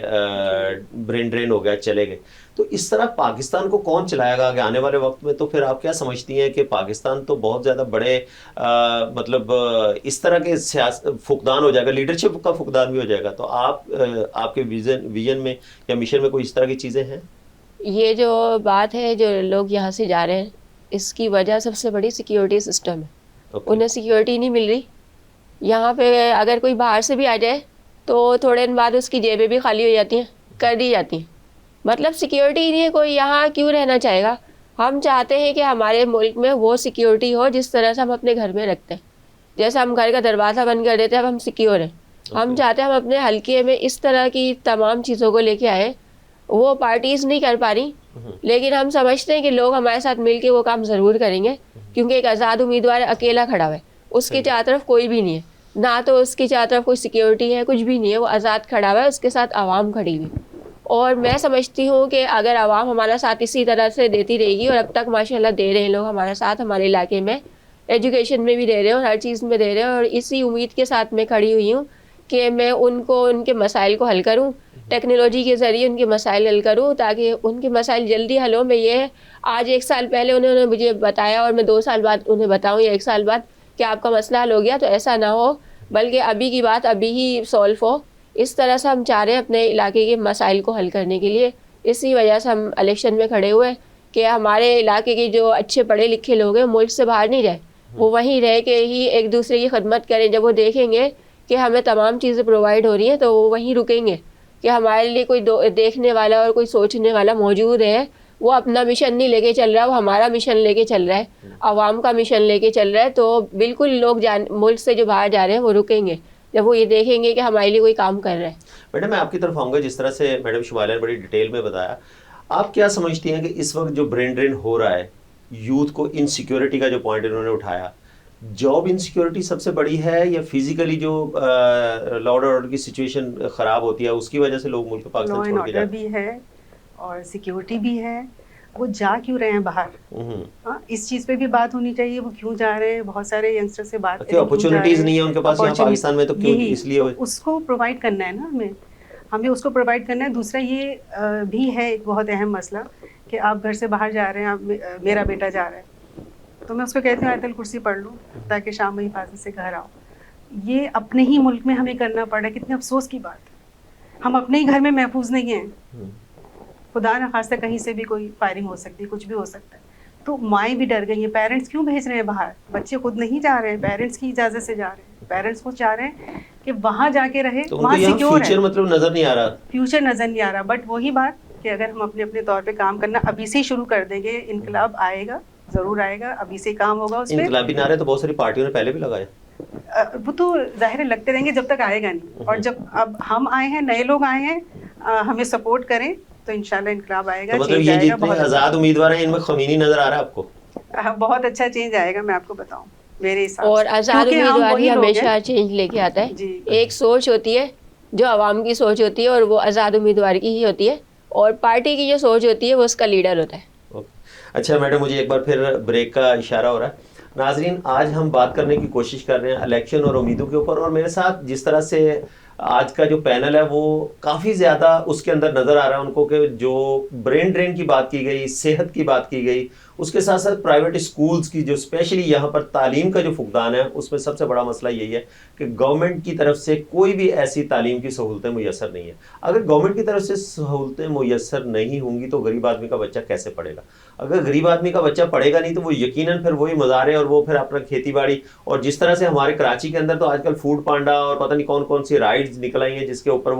برین ڈرین ہو گیا، چلے گئے. تو اس طرح پاکستان کو کون چلائے گا آگے آنے والے وقت میں؟ تو پھر آپ کیا سمجھتی ہیں کہ پاکستان تو بہت زیادہ بڑے مطلب اس طرح کے فقدان ہو جائے گا، لیڈرشپ کا فقدان بھی ہو جائے گا. تو آپ کے ویژن میں یا مشن میں کوئی اس طرح کی چیزیں ہیں؟ یہ جو بات ہے، جو لوگ یہاں سے جا رہے ہیں، اس کی وجہ سب سے بڑی سیکیورٹی سسٹم ہے. انہیں سیکیورٹی نہیں مل رہی. یہاں پہ اگر کوئی باہر سے بھی آ جائے تو تھوڑے دن بعد اس کی جیبیں بھی خالی ہو جاتی ہیں، کر دی جاتی ہیں. مطلب سیکیورٹی ہی نہیں ہے. کوئی یہاں کیوں رہنا چاہے گا؟ ہم چاہتے ہیں کہ ہمارے ملک میں وہ سیکیورٹی ہو جس طرح سے ہم اپنے گھر میں رکھتے ہیں. جیسے ہم گھر کا دروازہ بند کر دیتے ہیں، اب ہم سیکیور ہیں. ہم چاہتے ہیں ہم اپنے حلقے میں اس طرح کی تمام چیزوں کو لے کے آئیں. وہ پارٹیز نہیں کر پا رہی، لیکن ہم سمجھتے ہیں کہ لوگ ہمارے ساتھ مل کے وہ کام ضرور کریں گے. کیونکہ ایک آزاد امیدوار اکیلا کھڑا ہوا ہے، اس کی چاروں طرف کوئی بھی نہیں ہے، نہ تو اس کی چاروں طرف کوئی سیکیورٹی ہے، کچھ بھی نہیں ہے. وہ آزاد کھڑا ہوا ہے، اس کے ساتھ عوام کھڑی ہوئی. اور میں سمجھتی ہوں کہ اگر عوام ہمارا ساتھ اسی طرح سے دیتی رہے گی، اور اب تک ماشاءاللہ دے رہے ہیں لوگ ہمارا ساتھ، ہمارے علاقے میں ایجوکیشن میں بھی دے رہے ہیں اور ہر چیز میں دے رہے ہیں. اور اسی امید کے ساتھ میں کھڑی ہوئی ہوں کہ میں ان کو ان کے مسائل کو حل کروں، ٹیکنالوجی کے ذریعے ان کے مسائل حل کروں تاکہ ان کے مسائل جلدی حل ہوں. میں یہ آج 1 سال پہلے انہوں نے مجھے بتایا اور میں 2 سال بعد انہیں بتاؤں یا 1 سال بعد کہ آپ کا مسئلہ حل ہو گیا، تو ایسا نہ ہو، بلکہ ابھی کی بات ابھی ہی سولو ہو. اس طرح سے ہم چاہ رہے ہیں اپنے علاقے کے مسائل کو حل کرنے کے لیے. اسی وجہ سے ہم الیکشن میں کھڑے ہوئے کہ ہمارے علاقے کے جو اچھے پڑھے لکھے لوگ ہیں ملک سے باہر نہیں جائیں، وہ وہیں رہ کے ہی ایک دوسرے کی خدمت کریں. جب وہ دیکھیں گے کہ ہمیں تمام چیزیں پرووائڈ ہو رہی ہیں تو وہ وہیں رکیں گے کہ ہمارے لیے کوئی دیکھنے والا اور کوئی سوچنے والا موجود ہے. وہ اپنا مشن نہیں لے کے چل رہا, وہ ہمارا مشن لے کے چل رہا ہے, عوام کا مشن لے کے چل رہا ہے. تو بالکل لوگ ملک سے جو باہر جا رہے ہیں وہ رکیں گے جب وہ یہ دیکھیں گے کہ ہمارے لیے کوئی کام کر رہا ہے. میڈم میں آپ کی طرف آؤں گا, جس طرح سے میڈم شمالیہ نے بڑی ڈیٹیل میں بتایا, آپ کیا سمجھتی ہیں کہ اس وقت جو برین ڈرین ہو رہا ہے یوتھ کو, انسیکیورٹی کا جو پوائنٹ انہوں نے اٹھایا, جاب انسیکیورٹی سب سے بڑی ہے یا فزیکلی جو لا اینڈ آرڈر کی سچویشن خراب ہوتی ہے اس کی وجہ سے لوگ ملک پاکستان چھوڑ کے جاتے ہیں؟ بھی ہے اور سیکیورٹی بھی ہے. وہ جا کیوں رہے ہیں باہر, اس چیز پہ بھی بات ہونی چاہیے. وہ کیوں جا رہے ہیں, بہت سارے ینگسٹر سے بات کریں, اپرچونٹیز نہیں ہے ان کے پاس یہاں پاکستان میں, تو کیوں اس لیے اس کو پرووائڈ کرنا ہے نا, ہمیں اس کو پرووائڈ کرنا ہے. دوسرا یہ بھی ہے ایک بہت اہم مسئلہ کہ آپ گھر سے باہر جا رہے ہیں, میرا بیٹا جا رہا ہے تو میں اس کو کہتی ہوں آیت الکرسی پڑھ لوں تاکہ شام میں حفاظت سے گھر آؤ. یہ اپنے ہی ملک میں ہمیں کرنا پڑ رہا ہے, کتنے افسوس کی بات ہے. ہم اپنے ہی گھر میں محفوظ نہیں ہیں, خدا نہ خواستہ کہیں سے بھی کوئی فائرنگ ہو سکتی ہے, کچھ بھی ہو سکتا ہے. تو مائیں بھی ڈر گئی ہیں. پیرنٹس کیوں بھیج رہے ہیں باہر؟ بچے خود نہیں جا رہے ہیں, پیرنٹس کی اجازت سے جا رہے ہیں. پیرنٹس کو چاہ رہے ہیں کہ وہاں جا کے رہے, وہاں سیکیور ہے. فیوچر مطلب نظر نہیں آ رہا, فیوچر نظر نہیں آ رہا. بٹ وہی بات کہ اگر ہم اپنے اپنے طور پہ کام کرنا ابھی سے ہی شروع کر دیں گے, انقلاب آئے گا, ضرور آئے گا. ابھی سے کام ہوگا اس پہ. انقلابی نعرے تو بہت ساری پارٹیوں نے پہلے بھی لگائے, وہ تو ظاہر لگتے رہیں گے جب تک آئے گا نہیں. اور جب اب ہم آئے ہیں, نئے لوگ آئے ہیں, ہمیں سپورٹ کریں تو انشاءاللہ انقلاب آئے گا. مطلب یہ جتنے آزاد امیدوار ہیں ان میں خمینی نظر آ رہا ہے آپ کو؟ بہت اچھا چینج آئے گا, میں آپ کو بتاؤں میرے حساب سے. اور آزاد امیدوار ہی ہمیشہ چینج لے کے آتا ہے. ایک سوچ ہوتی ہے جو عوام کی سوچ ہوتی ہے اور وہ آزاد امیدوار کی ہی ہوتی ہے, اور پارٹی کی جو سوچ ہوتی ہے وہ اس کا لیڈر ہوتا ہے. اچھا میڈم, مجھے ایک بار پھر بریک کا اشارہ ہو رہا ہے. ناظرین, آج ہم بات کرنے کی کوشش کر رہے ہیں الیکشن اور امیدوں کے اوپر, اور میرے ساتھ جس طرح سے آج کا جو پینل ہے وہ کافی زیادہ اس کے اندر نظر آ رہا ہے ان کو کہ جو برین ڈرین کی بات کی گئی, صحت کی بات کی گئی, اس کے ساتھ ساتھ پرائیویٹ اسکولز کی جو اسپیشلی یہاں پر تعلیم کا جو فقدان ہے, اس میں سب سے بڑا مسئلہ یہی ہے کہ گورنمنٹ کی طرف سے کوئی بھی ایسی تعلیم کی سہولتیں میسر نہیں ہیں. اگر گورنمنٹ کی طرف سے سہولتیں میسر نہیں ہوں گی تو غریب آدمی کا بچہ کیسے پڑھے گا؟ اگر غریب آدمی کا بچہ پڑھے گا نہیں تو وہ یقیناً پھر وہی مزارے اور وہ پھر اپنا کھیتی باڑی, اور جس طرح سے ہمارے کراچی کے اندر تو آج کل فوڈ پانڈا اور پتہ نہیں کون کون سی رائڈز نکل آئی ہیں جس کے اوپر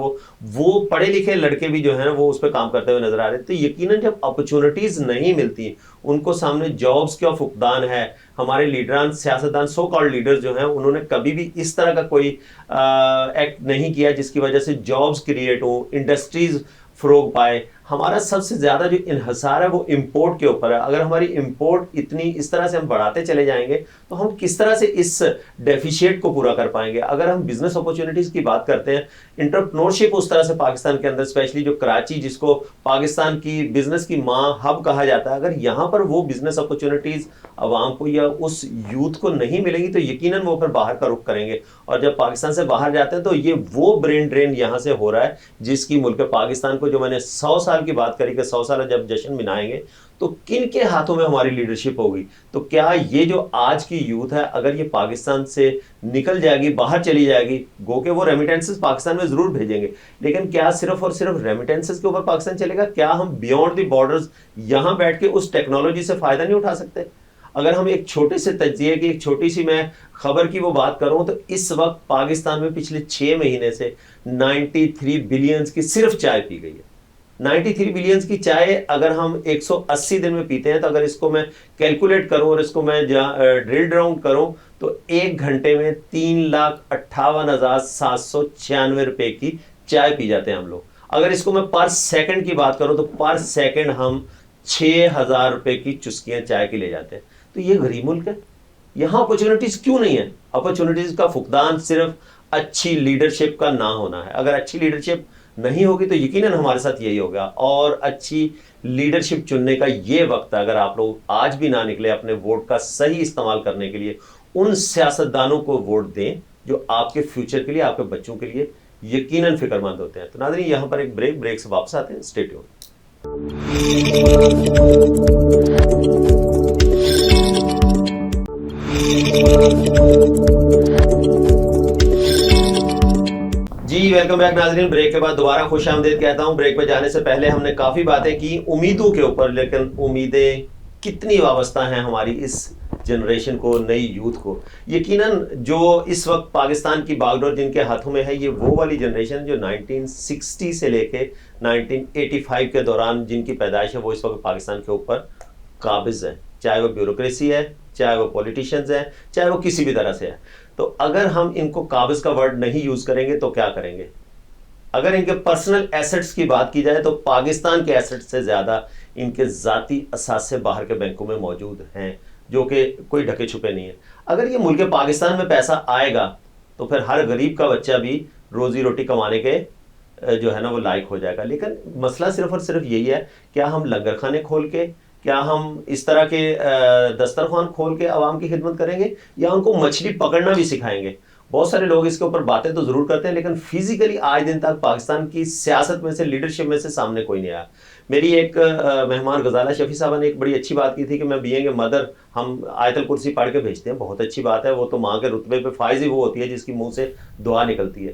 وہ پڑھے لکھے لڑکے بھی جو ہیں وہ اس پہ کام کرتے ہوئے نظر آ رہے ہیں. تو یقیناً جب اپرچونٹیز نہیں ملتی, ان کو سامنے جابس کا فقدان ہے. ہمارے لیڈران, سیاستدان, سو کالڈ لیڈر جو ہیں انہوں نے کبھی بھی اس طرح کا کوئی ایکٹ نہیں کیا جس کی وجہ سے جابس کریٹ ہوں, انڈسٹریز فروغ پائے. ہمارا سب سے زیادہ جو انحصار ہے وہ امپورٹ کے اوپر ہے. اگر ہماری امپورٹ اتنی اس طرح سے ہم بڑھاتے چلے جائیں گے تو ہم کس طرح سے اس ڈیفیشیٹ کو پورا کر پائیں گے؟ اگر ہم بزنس اپرچونٹیز کی بات کرتے ہیں, انٹرپرنورشپ اس طرح سے پاکستان کے اندر اسپیشلی جو کراچی جس کو پاکستان کی بزنس کی ماں ہب کہا جاتا ہے, اگر یہاں پر وہ بزنس اپرچونٹیز عوام کو یا اس یوتھ کو نہیں ملیں گی تو یقیناً وہ پھر باہر کا رخ کریں گے. اور جب پاکستان سے باہر جاتے ہیں تو یہ وہ برین ڈرین یہاں سے ہو رہا ہے جس کی ملک پاکستان کو, جو میں نے 100 سال کی بات کری کہ 100 سال جب جشن منائیں گے تو کن کے ہاتھوں میں ہماری لیڈرشپ ہوگی. تو کیا یہ جو آج کی یوتھ ہے اگر یہ پاکستان سے نکل جائے گی, باہر چلی جائے گی, گو کہ وہ ریمیٹنسز پاکستان میں ضرور بھیجیں گے, لیکن کیا صرف اور صرف ریمیٹنسز کے اوپر پاکستان چلے گا؟ کیا ہم بیونڈ دی بارڈرز یہاں بیٹھ کے اس ٹیکنالوجی سے فائدہ نہیں اٹھا سکتے؟ اگر ہم ایک چھوٹے سے تجزیے کی, ایک چھوٹی سی میں خبر کی وہ بات کروں تو اس وقت پاکستان میں پچھلے 6 مہینے سے 93 بلینز کی صرف چائے پی گئی ہے. 93 بلینز کی چائے اگر ہم 180 دن میں پیتے ہیں تو اگر اس کو میں کیلکولیٹ کروں اور اس کو میں ڈرل ڈاؤن کروں تو 1 گھنٹے میں 3,58,796 روپے کی چائے پی جاتے ہیں ہم لوگ. اگر اس کو میں پر سیکنڈ کی بات کروں تو پر سیکنڈ ہم 6,000 روپے کی چسکیاں چائے کی لے جاتے ہیں. تو یہ غریب ملک ہے, یہاں اپرچونٹیز کیوں نہیں ہے؟ اپرچونٹیز کا فقدان صرف اچھی لیڈرشپ کا نہ ہونا ہے. اگر اچھی لیڈرشپ نہیں ہوگی تو یقیناً ہمارے ساتھ یہی ہوگا, اور اچھی لیڈرشپ چننے کا یہ وقت ہے. اگر آپ لوگ آج بھی نہ نکلے اپنے ووٹ کا صحیح استعمال کرنے کے لیے, ان سیاستدانوں کو ووٹ دیں جو آپ کے فیوچر کے لیے, آپ کے بچوں کے لیے یقیناً فکر مند ہوتے ہیں. تو ناظرین یہاں پر ایک بریک سے واپس آتے ہیں, اسٹے ٹیون. جی ویلکم بیک ناظرین. بریک کے بعد دوبارہ خوش آمدید کہتا ہوں. بریک پہ جانے سے پہلے ہم نے کافی باتیں کی امیدوں کے اوپر, لیکن امیدیں کتنی وابستہ ہیں ہماری اس جنریشن کو, نئی یوتھ کو. یقیناً جو اس وقت پاکستان کی باغ ڈور جن کے ہاتھوں میں ہے, یہ وہ والی جنریشن جو 1960 سے لے کے 1985 کے دوران جن کی پیدائش ہے, وہ اس وقت پاکستان کے اوپر قابض ہے, چاہے وہ بیوروکریسی ہے, چاہے وہ پولیٹیشنز ہیں, چاہے وہ کسی بھی طرح سے ہے. تو اگر ہم ان کو قابض کا ورڈ نہیں یوز کریں گے تو کیا کریں گے؟ اگر ان کے پرسنل ایسٹس کی بات کی جائے تو پاکستان کے ایسٹ سے زیادہ ان کے ذاتی اثاثے باہر کے بینکوں میں موجود ہیں, جو کہ کوئی ڈھکے چھپے نہیں ہیں. اگر یہ ملک پاکستان میں پیسہ آئے گا تو پھر ہر غریب کا بچہ بھی روزی روٹی کمانے کے جو ہے نا وہ لائق ہو جائے گا. لیکن مسئلہ صرف اور صرف یہی ہے, کیا ہم لنگر خانے کھول کے, کیا ہم اس طرح کے دسترخوان کھول کے عوام کی خدمت کریں گے, یا ان کو مچھلی پکڑنا بھی سکھائیں گے؟ بہت سارے لوگ اس کے اوپر باتیں تو ضرور کرتے ہیں, لیکن فزیکلی آج دن تک پاکستان کی سیاست میں سے, لیڈرشپ میں سے سامنے کوئی نہیں آیا. میری ایک مہمان غزالہ شفیع صاحبہ نے ایک بڑی اچھی بات کی تھی کہ میں بینگ اے مدر, ہم آیت الکرسی پڑھ کے بھیجتے ہیں, بہت اچھی بات ہے, وہ تو ماں کے رتبے پہ فائز ہی وہ ہوتی ہے جس کی منہ سے دعا نکلتی ہے.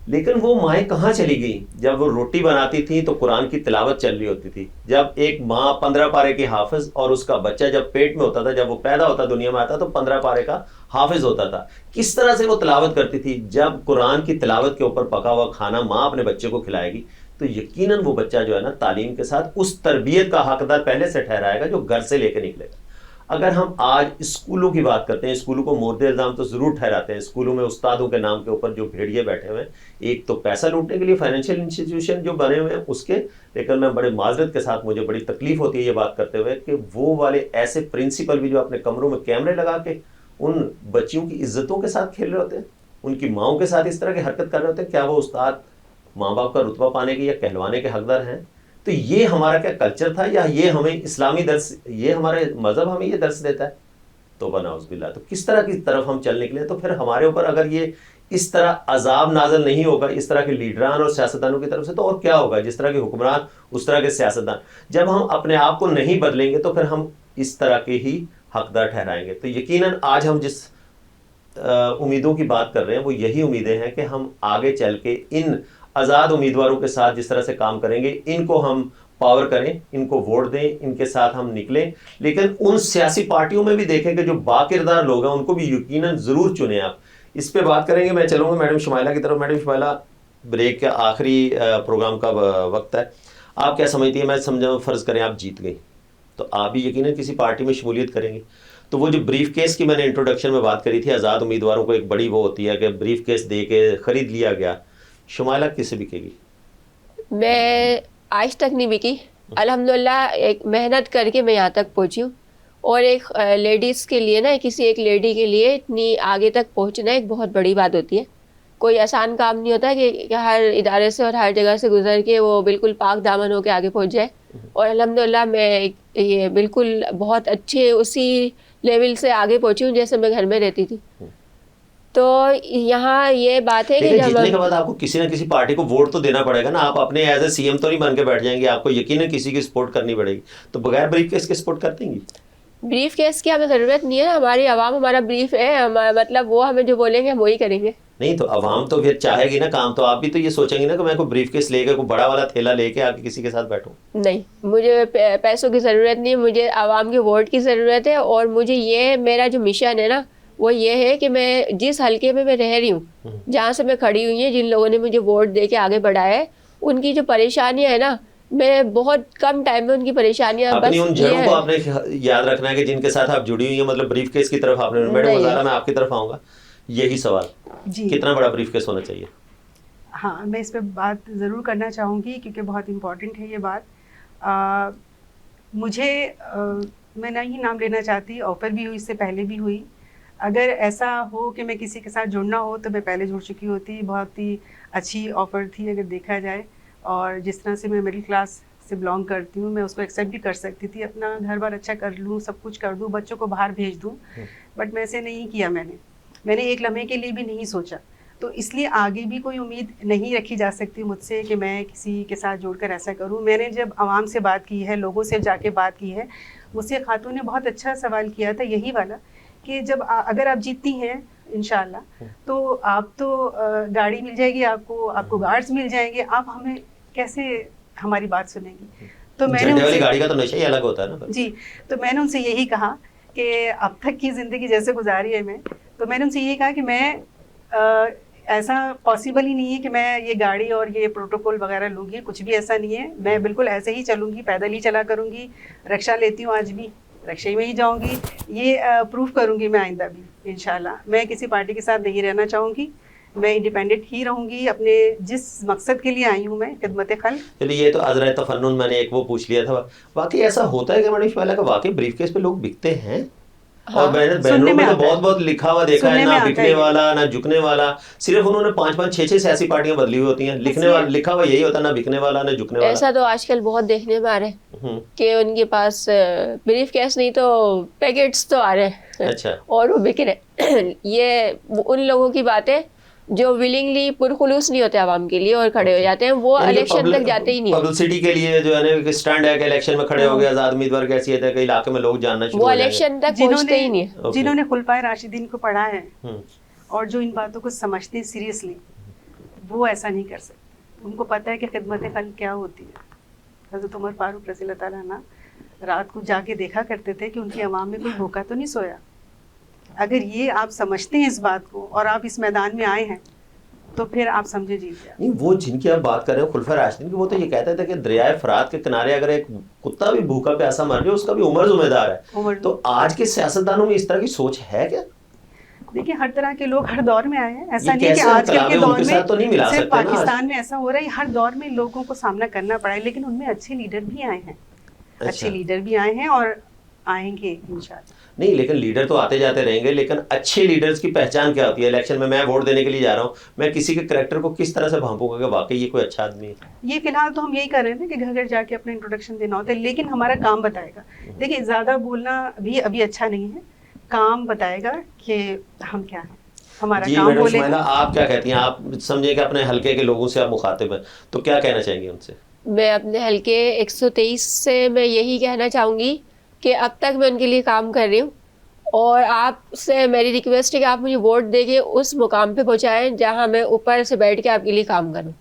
لیکن وہ مائیں کہاں چلی گئیں؟ جب وہ روٹی بناتی تھیں تو قرآن کی تلاوت چل رہی ہوتی تھی. جب ایک ماں 15 پارے کی حافظ اور اس کا بچہ جب پیٹ میں ہوتا تھا, جب وہ پیدا ہوتا دنیا میں آتا تو 15 پارے کا حافظ ہوتا تھا, کس طرح سے وہ تلاوت کرتی تھی. جب قرآن کی تلاوت کے اوپر پکا ہوا کھانا ماں اپنے بچے کو کھلائے گی تو یقیناً وہ بچہ جو ہے نا تعلیم کے ساتھ اس تربیت کا حقدار پہلے سے ٹھہرائے گا جو گھر سے لے کے نکلے گا. اگر ہم آج اسکولوں کی بات کرتے ہیں, اسکولوں کو مورد الزام تو ضرور ٹھہراتے ہیں, اسکولوں میں استادوں کے نام کے اوپر جو بھیڑیے بیٹھے ہوئے ہیں, ایک تو پیسہ لوٹنے کے لیے فائنینشیل انسٹیٹیوشن جو بنے ہوئے ہیں اس کے, لیکن میں بڑے معذرت کے ساتھ مجھے بڑی تکلیف ہوتی ہے یہ بات کرتے ہوئے کہ وہ والے ایسے پرنسپل بھی جو اپنے کمروں میں کیمرے لگا کے ان بچیوں کی عزتوں کے ساتھ کھیل رہے ہوتے ہیں, ان کی ماؤں کے ساتھ اس طرح کی حرکت کر رہے ہوتے ہیں. کیا وہ استاد ماں باپ کا رتبہ پانے کے یا کہلوانے کے حقدار ہیں؟ تو یہ ہمارا کیا کلچر تھا, یا یہ ہمیں اسلامی درس, یہ ہمارے مذہب ہمیں یہ درس دیتا ہے؟ توبہ نعوذ باللہ. تو کس طرح کی طرف ہم چل نکلے؟ تو پھر ہمارے اوپر اگر یہ اس طرح عذاب نازل نہیں ہوگا اس طرح کے لیڈران اور سیاستدانوں کی طرف سے, تو اور کیا ہوگا؟ جس طرح کے حکمران اس طرح کے سیاستدان. جب ہم اپنے آپ کو نہیں بدلیں گے تو پھر ہم اس طرح کے ہی حقدار ٹھہرائیں گے. تو یقیناً آج ہم جس امیدوں کی بات کر رہے ہیں وہ یہی امیدیں ہیں کہ ہم آگے چل کے ان آزاد امیدواروں کے ساتھ جس طرح سے کام کریں گے, ان کو ہم پاور کریں, ان کو ووٹ دیں, ان کے ساتھ ہم نکلیں. لیکن ان سیاسی پارٹیوں میں بھی دیکھیں کہ جو باکردار لوگ ہیں ان کو بھی یقیناً ضرور چنیں. آپ اس پہ بات کریں گے. میں چلوں گا میڈم شمائلہ کی طرف. میڈم شمائلہ, بریک کا آخری پروگرام کا وقت ہے, آپ کیا سمجھتی ہیں؟ میں سمجھا فرض کریں آپ جیت گئی تو آپ بھی یقیناً کسی پارٹی میں شمولیت کریں گے. تو وہ جو بریف کیس کی میں نے انٹروڈکشن میں بات کری تھی, آزاد امیدواروں کو ایک بڑی وہ ہوتی ہے کہ بریف کیس دے کے خرید لیا گیا, شمائلہ کسے بکے گی؟ میں آج تک نہیں بکی, الحمدللہ ایک محنت کر کے میں یہاں تک پہنچی ہوں. اور ایک لیڈیز کے لیے نا, کسی ایک لیڈی کے لیے اتنی آگے تک پہنچنا ایک بہت بڑی بات ہوتی ہے. کوئی آسان کام نہیں ہوتا کہ ہر ادارے سے اور ہر جگہ سے گزر کے وہ بالکل پاک دامن ہو کے آگے پہنچ جائے. اور الحمدللہ میں یہ بالکل بہت اچھے اسی لیول سے آگے پہنچی ہوں جیسے میں گھر میں رہتی تھی. تو یہاں یہ بات ہے کہ جیتنے کے بعد آپ کو کسی نہ کسی پارٹی کو ووٹ تو دینا پڑے گا نا. آپ اپنے ایز اے سی ایم تو نہیں بن کے بیٹھ جائیں گے, آپ کو یقیناً کسی کی سپورٹ کرنی پڑے گی. تو بغیر بریف کیس کے سپورٹ کرتے ہیں گی؟ بریف کیس کی ہمیں ضرورت نہیں ہے, ہماری عوام ہمارا بریف ہے, مطلب وہ ہمیں جو بولیں گے ہم وہی کریں گے. نہیں تو عوام تو پھر چاہے گی نا کام, تو آپ بھی تو یہ سوچیں گے نا کہ میں کوئی بریف کیس لے کے کوئی بڑا والا تھیلا لے کے آ کے کسی کے ساتھ بیٹھوں. نہیں, مجھے پیسوں کی ضرورت نہیں, مجھے عوام کے ووٹ کی ضرورت ہے. اور مجھے یہ میرا جو مشن ہے نا وہ یہ ہے کہ میں جس حلقے میں رہ رہی ہوں, جہاں سے میں کھڑی ہوئی ہیں, جن لوگوں نے مجھے ووٹ دے کے آگے بڑھایا ہے, ان کی جو پریشانیاں ہیں نا, میں بہت کم ٹائم میں ان کی پریشانیاں اپنی ان جڑوں کو آپ نے یاد رکھنا ہے کہ جن کے ساتھ آپ جڑی ہوئی ہیں. مطلب بریف کیس کی طرف آپ نے, میڈم غزالہ میں آپ کی طرف آؤں گا, یہی سوال جی, کتنا بڑا بریف کیس ہونا چاہیے؟ ہاں, میں اس پہ بات ضرور کرنا چاہوں گی کیونکہ بہت امپورٹنٹ ہے یہ بات. مجھے میں نہیں نام لینا چاہتی, آفر بھی ہوئی, اس سے پہلے بھی ہوئی. اگر ایسا ہو کہ میں کسی کے ساتھ جڑنا ہو تو میں پہلے جڑ چکی ہوتی. بہت ہی اچھی آفر تھی اگر دیکھا جائے, اور جس طرح سے میں مڈل کلاس سے بلانگ کرتی ہوں میں اس کو ایکسیپٹ بھی کر سکتی تھی. اپنا گھر بار اچھا کر لوں, سب کچھ کر دوں, بچوں کو باہر بھیج دوں, بٹ میں ایسے نہیں کیا. میں نے ایک لمحے کے لیے بھی نہیں سوچا. تو اس لیے آگے بھی کوئی امید نہیں رکھی جا سکتی مجھ سے کہ میں کسی کے ساتھ جوڑ کر ایسا کروں. میں نے جب عوام سے بات کی ہے, لوگوں سے جا کے بات کی ہے, مجھ سے خاتون نے بہت اچھا سوال کیا تھا یہی والا کہ جب اگر آپ جیتتی ہیں انشاءاللہ تو آپ تو گاڑی مل جائے گی, آپ کو گارڈز مل جائیں گے, آپ ہمیں کیسے ہماری بات سنیں گی؟ تو میں نے والی گاڑی کا تو نشہ ہی الگ ہوتا ہے نا. جی, تو میں نے ان سے یہی کہا کہ اب تک کی زندگی جیسے گزاری ہے تو میں نے ان سے یہ کہا کہ میں ایسا پاسبل ہی نہیں ہے کہ میں یہ گاڑی اور یہ پروٹوکول وغیرہ لوں گی, کچھ بھی ایسا نہیں ہے. میں بالکل ایسے ہی چلوں گی, پیدل ہی چلا کروں گی, رکشہ لیتی ہوں آج بھی, رکشے میں ہی جاؤں گی. یہ پروف کروں گی میں آئندہ بھی انشاءاللہ. میں کسی پارٹی کے ساتھ نہیں رہنا چاہوں گی, میں انڈیپینڈنٹ ہی رہوں گی اپنے جس مقصد کے لیے آئی ہوں میں, خدمت خلق. چلیے یہ تو عذرائے تفنن میں نے ایک وہ پوچھ لیا تھا. واقعی ایسا ہوتا ہے کہ میڈم شمائلہ کا واقعی بریف کیس پہ لوگ بکتے ہیں؟ اور بینروں میں تو بہت بہت لکھا ہوا دیکھا ہے, نہ بکنے والا نہ جھکنے والا. صرف انہوں نے 5-5 6 سیاسی پارٹیاں بدلی ہوئی ہوتی ہیں, لکھنے والا لکھا ہوا یہی ہوتا ہے, نہ بکنے والا نہ جھکنے والا. ایسا تو آج کل بہت دیکھنے میں آ رہے ہیں کہ ان کے پاس بریف کیس نہیں تو پیکٹس تو آ رہے ہیں. اچھا. اور وہ بک رہے. یہ ان لوگوں کی باتیں جو ولنگلی پرخلوص نہیں ہوتے عوام کے لیے اور کھڑے ہو جاتے ہیں, وہ الیکشن تک جاتے ہی نہیں. پبلسٹی کے لیے جو ہے نا اسٹینڈ ہے کہ الیکشن میں کھڑے ہو گئے, آزاد امیدوار کی حیثیت ہے کہ علاقے میں لوگ جاننا شروع ہو جائیں گے. وہ الیکشن تک پہنچتے ہی نہیں. جنہوں نے خلفائے راشدین کو پڑھا ہے اور جو ان باتوں کو سمجھتے ہیں سیریسلی, وہ ایسا نہیں کر سکتے. ان کو پتہ ہے کہ خدمت خلق کیا ہوتی ہے. حضرت عمر فاروق رضی اللہ تعالیٰ عنہ رات کو جا کے دیکھا کرتے تھے کہ ان کی عوام میں کوئی بھوکا تو نہیں سویا. اگر یہ آپ سمجھتے ہیں اس بات کو اور آپ اس میدان میں آئے ہیں تو پھر آپ سمجھے جیت گیا. نہیں, وہ جن کی آپ بات کر رہے ہیں خلفائے راشدین کی, وہ تو یہ کہتے تھے کہ دریائے فرات کے کنارے اگر ایک کتا بھی بھوکا پیاسا مر جائے اس کا بھی عمر ذمہ دار ہے. تو آج کے سیاستدانوں میں اس طرح کی سوچ ہے کیا؟ دیکھیے ہر طرح کے لوگ ہر دور میں آئے ہیں. ایسا نہیں کہ آج کل کے دور میں صرف پاکستان میں ایسا ہو رہا ہے. ہر دور میں لوگوں کو سامنا کرنا پڑا ہے, لیکن ان میں اچھے لیڈر بھی آئے ہیں. اچھے لیڈر بھی آئے ہیں اور آئیں گے انشاءاللہ. نہیں, لیکن لیڈر تو آتے جاتے رہیں گے, لیکن اچھے لیڈرز کی پہچان کیا ہوتی ہے؟ الیکشن میں ووٹ دینے کے لیے جا رہا ہوں, میں کسی کے کریکٹر کو کس طرح سے بھانپوں گا کہ واقعی یہ کوئی اچھا آدمی ہے؟ یہ فی الحال تو ہم یہی کر رہے تھے کہ گھر گھر جا کے اپنا انٹروڈکشن دینا ہوتا ہے, لیکن ہمارا کام بتائے گا. دیکھیے زیادہ بولنا بھی ابھی اچھا نہیں ہے, کام بتائے گا کہ ہم کیا ہیں, ہمارا کام بولے گا. آپ کیا کہتی ہیں؟ آپ سمجھیں کہ اپنے حلقے کے لوگوں سے آپ مخاطب ہیں, تو کیا کہنا چاہیں گے ان سے؟ میں اپنے حلقے 123 سے میں یہی کہنا چاہوں گی کہ اب تک میں ان کے لیے کام کر رہی ہوں, اور آپ سے میری ریکویسٹ ہے کہ آپ مجھے ووٹ دے کے اس مقام پہ پہنچائیں جہاں میں اوپر سے بیٹھ کے آپ کے لیے کام کروں.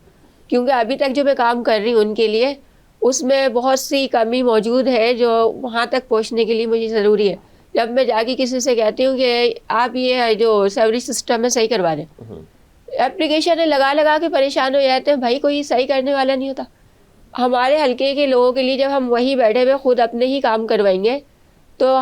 کیونکہ ابھی تک جو میں کام کر رہی ہوں ان کے لیے, اس میں بہت سی کمی موجود ہے جو وہاں تک پہنچنے کے لیے مجھے ضروری ہے. جب میں جا کے کسی سے کہتی ہوں کہ آپ یہ جو سیوریج سسٹم ہے صحیح کروا دیں, اپلیکیشن لگا کے پریشان ہو جاتے ہیں. بھائی کوئی صحیح کرنے والا نہیں ہوتا. ہمارے حلقے کے لوگوں کے لیے جب ہم وہیں بیٹھے ہوئے خود اپنے ہی کام کروائیں گے تو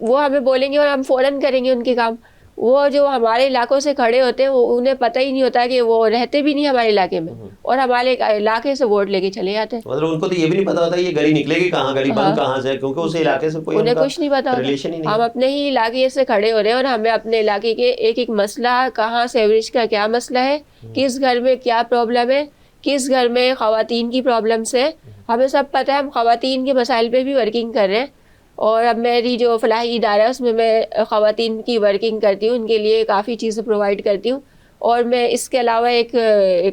وہ ہمیں بولیں گے اور ہم فوراً کریں گے ان کے کام. وہ جو ہمارے علاقوں سے کھڑے ہوتے ہیں وہ انہیں پتہ ہی نہیں ہوتا کہ وہ رہتے بھی نہیں ہمارے علاقے میں, اور ہمارے علاقے سے ووٹ لے کے چلے جاتے ہیں. مطلب ان کو تو یہ بھی نہیں پتا ہوتا یہ گلی نکلے گی کہاں, گلی بند کہاں سے, کیونکہ اس علاقے سے کوئی انہیں کچھ نہیں پتا ہوتا. ہم اپنے ہی علاقے سے کھڑے ہو رہے ہیں اور ہمیں اپنے علاقے کے ایک ایک مسئلہ, کہاں سیوریج کا کیا مسئلہ ہے, کس گھر میں کیا پرابلم ہے, کس گھر میں خواتین کی پرابلمس ہے, ہمیں سب پتہ ہے. ہم خواتین کے مسائل پہ بھی ورکنگ کر رہے ہیں, اور اب میری جو فلاحی ادارہ ہے اس میں خواتین کی ورکنگ کرتی ہوں, ان کے لیے کافی چیزیں پرووائڈ کرتی ہوں. اور میں اس کے علاوہ ایک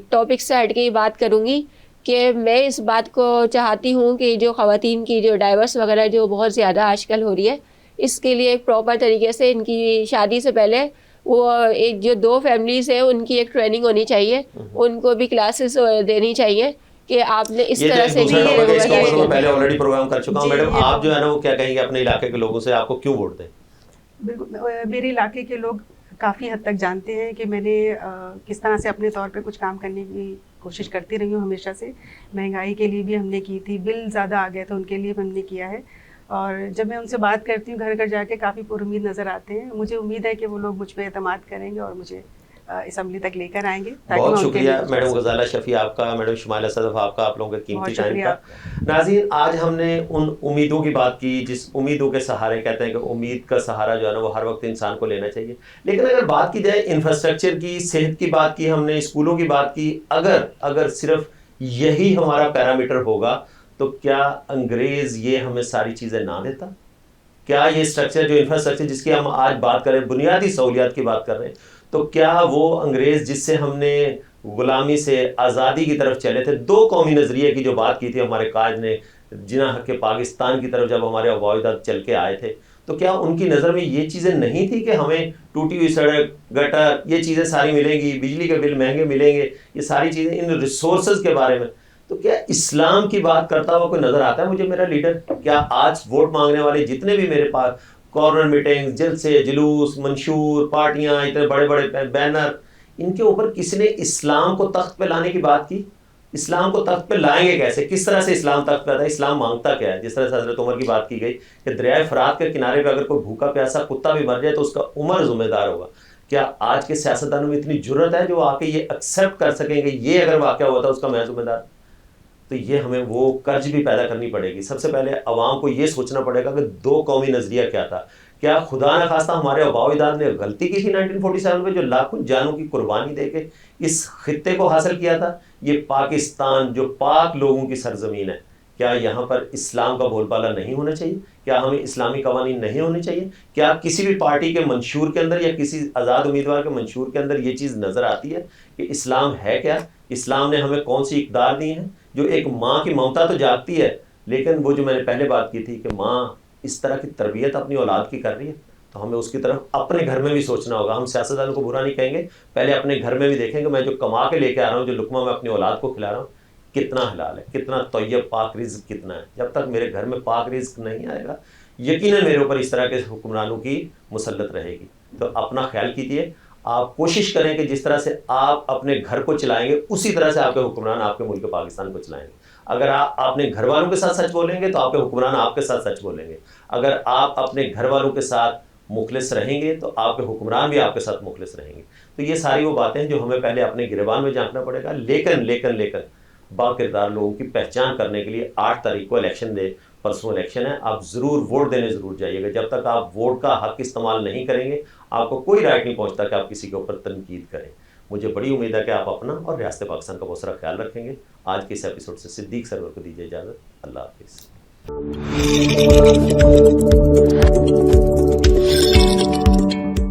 ٹاپک سے ہٹ کے بات کروں گی کہ میں اس بات کو چاہتی ہوں کہ جو خواتین کی جو ڈائیورس وغیرہ جو بہت زیادہ آج کل ہو رہی ہے, اس کے لیے ایک پراپر طریقے سے ان کی شادی سے پہلے وہ ایک جو 2 فیملیز ہیں ان کی ایک ٹریننگ ہونی چاہیے, ان کو بھی کلاسز دینی چاہیے کہ آپ نے اس طرح سے بھی. میں پہلے آلریڈی پروگرام کر چکا ہوں. میڈم آپ جو ہے نا وہ کیا کہیں گے اپنے علاقے کے لوگوں سے, آپ کو کیوں ووٹ دیں؟ بالکل, میرے علاقے کے لوگ کافی حد تک جانتے ہیں کہ میں نے کس طرح سے اپنے طور پہ کچھ کام کرنے کی کوشش کرتی رہی ہوں ہمیشہ سے. مہنگائی کے لیے بھی ہم نے کی تھی, بل زیادہ آ گئے تھے ان کے لیے بھی ہم نے کیا ہے. اور جب میں ان سے بات کرتی ہوں گھر گھر جا کے کافی پر امید نظر آتے ہیں. مجھے امید ہے کہ وہ لوگ مجھ پہ اعتماد کریں گے اور مجھے اسمبلی تک لے کر آئیں گے. بہت شکریہ میڈم غزالہ شفیع آپ کا, میڈم شمائلہ صدف آپ کا, آپ لوگوں کے قیمتی ٹائم کا. ناظرین, آج ہم نے ان امیدوں کی بات کی جس امیدوں کے سہارے, کہتے ہیں کہ امید کا سہارا جو ہے نا وہ ہر وقت انسان کو لینا چاہیے. لیکن اگر بات کی جائے انفراسٹرکچر کی, صحت کی بات کی ہم نے, اسکولوں کی بات کی, اگر صرف یہی ہمارا پیرامیٹر ہوگا تو کیا انگریز یہ ہمیں ساری چیزیں نہ دیتا؟ کیا یہ اسٹرکچر جو انفراسٹرکچر جس کی ہم آج بات کر رہے ہیں, بنیادی سہولیات کی بات کر رہے ہیں, تو کیا وہ انگریز جس سے ہم نے غلامی سے آزادی کی طرف چلے تھے, 2 قومی نظریے کی جو بات کی تھی ہمارے قائد نے, جناح حق پاکستان کی طرف جب ہمارے عوائدات چل کے آئے تھے, تو کیا ان کی نظر میں یہ چیزیں نہیں تھی کہ ہمیں ٹوٹی ہوئی سڑک, گٹر, یہ چیزیں ساری ملیں گی, بجلی کے بل مہنگے ملیں گے, یہ ساری چیزیں ان ریسورسز کے بارے میں. تو کیا اسلام کی بات کرتا ہوا کوئی نظر آتا ہے مجھے میرا لیڈر؟ کیا آج ووٹ مانگنے والے جتنے بھی میرے پاس کارنر میٹنگز، جلسے، جلوس، منشور، پارٹیاں، اتنے بڑے بڑے بینر، ان کے اوپر کس نے اسلام کو تخت پہ لانے کی بات کی؟ اسلام کو تخت پہ لائیں گے کیسے؟ کس طرح سے اسلام تخت پہ آتا ہے؟ اسلام مانگتا کیا ہے؟ جس طرح سے حضرت عمر کی بات کی گئی کہ دریائے فرات کے کنارے پہ اگر کوئی بھوکا پیاسا کتا بھی مر جائے تو اس کا عمر ذمہ دار ہوگا. کیا آج کے سیاستدانوں میں اتنی جرت ہے جو آ کے یہ ایکسیپٹ کر سکیں گے یہ اگر واقعہ ہوتا ہے اس کا میں ذمہ دار؟ تو یہ ہمیں وہ کرج بھی پیدا کرنی پڑے گی. سب سے پہلے عوام کو یہ سوچنا پڑے گا کہ دو قومی نظریہ کیا تھا. کیا خدا نہ خواستہ ہمارے آباء و اجداد نے غلطی کی تھی 1947 میں جو لاکھوں جانوں کی قربانی دے کے اس خطے کو حاصل کیا تھا؟ یہ پاکستان جو پاک لوگوں کی سرزمین ہے، کیا یہاں پر اسلام کا بول بالا نہیں ہونا چاہیے؟ کیا ہمیں اسلامی قوانین نہیں ہونے چاہیے؟ کیا کسی بھی پارٹی کے منشور کے اندر یا کسی آزاد امیدوار کے منشور کے اندر یہ چیز نظر آتی ہے کہ اسلام ہے کیا؟ اسلام نے ہمیں کون سی اقدار دی ہیں؟ جو ایک ماں کی ممتا تو جاگتی ہے، لیکن وہ جو میں نے پہلے بات کی تھی کہ ماں اس طرح کی تربیت اپنی اولاد کی کر رہی ہے تو ہمیں اس کی طرف اپنے گھر میں بھی سوچنا ہوگا. ہم سیاستدانوں کو برا نہیں کہیں گے، پہلے اپنے گھر میں بھی دیکھیں گے میں جو کما کے لے کے آ رہا ہوں، جو لقمہ میں اپنی اولاد کو کھلا رہا ہوں کتنا حلال ہے، کتنا طیب پاک رزق کتنا ہے. جب تک میرے گھر میں پاک رزق نہیں آئے گا یقیناً میرے اوپر اس طرح کے حکمرانوں کی مسلط رہے گی. تو اپنا خیال کیجیے، آپ کوشش کریں کہ جس طرح سے آپ اپنے گھر کو چلائیں گے اسی طرح سے آپ کے حکمران آپ کے ملک پاکستان کو چلائیں گے. اگر آپ اپنے گھر والوں کے ساتھ سچ بولیں گے تو آپ کے حکمران آپ کے ساتھ سچ بولیں گے. اگر آپ اپنے گھر والوں کے ساتھ مخلص رہیں گے تو آپ کے حکمران بھی آپ کے ساتھ مخلص رہیں گے. تو یہ ساری وہ باتیں ہیں جو ہمیں پہلے اپنے گریبان میں جھانکنا پڑے گا. لیکن با کردار لوگوں کی پہچان کرنے کے لیے 8 تاریخ کو الیکشن ڈے، پرسوں الیکشن ہے، آپ ضرور ووٹ دینے ضرور جائیے گا. جب تک آپ ووٹ کا حق استعمال نہیں کریں گے آپ کو کوئی رائٹ نہیں پہنچتا کہ آپ کسی کے اوپر تنقید کریں. مجھے بڑی امید ہے کہ آپ اپنا اور ریاست پاکستان کا بہت سارا خیال رکھیں گے. آج کے اس ایپیسوڈ سے صدیق سرور کو دیجیے اجازت. اللہ حافظ.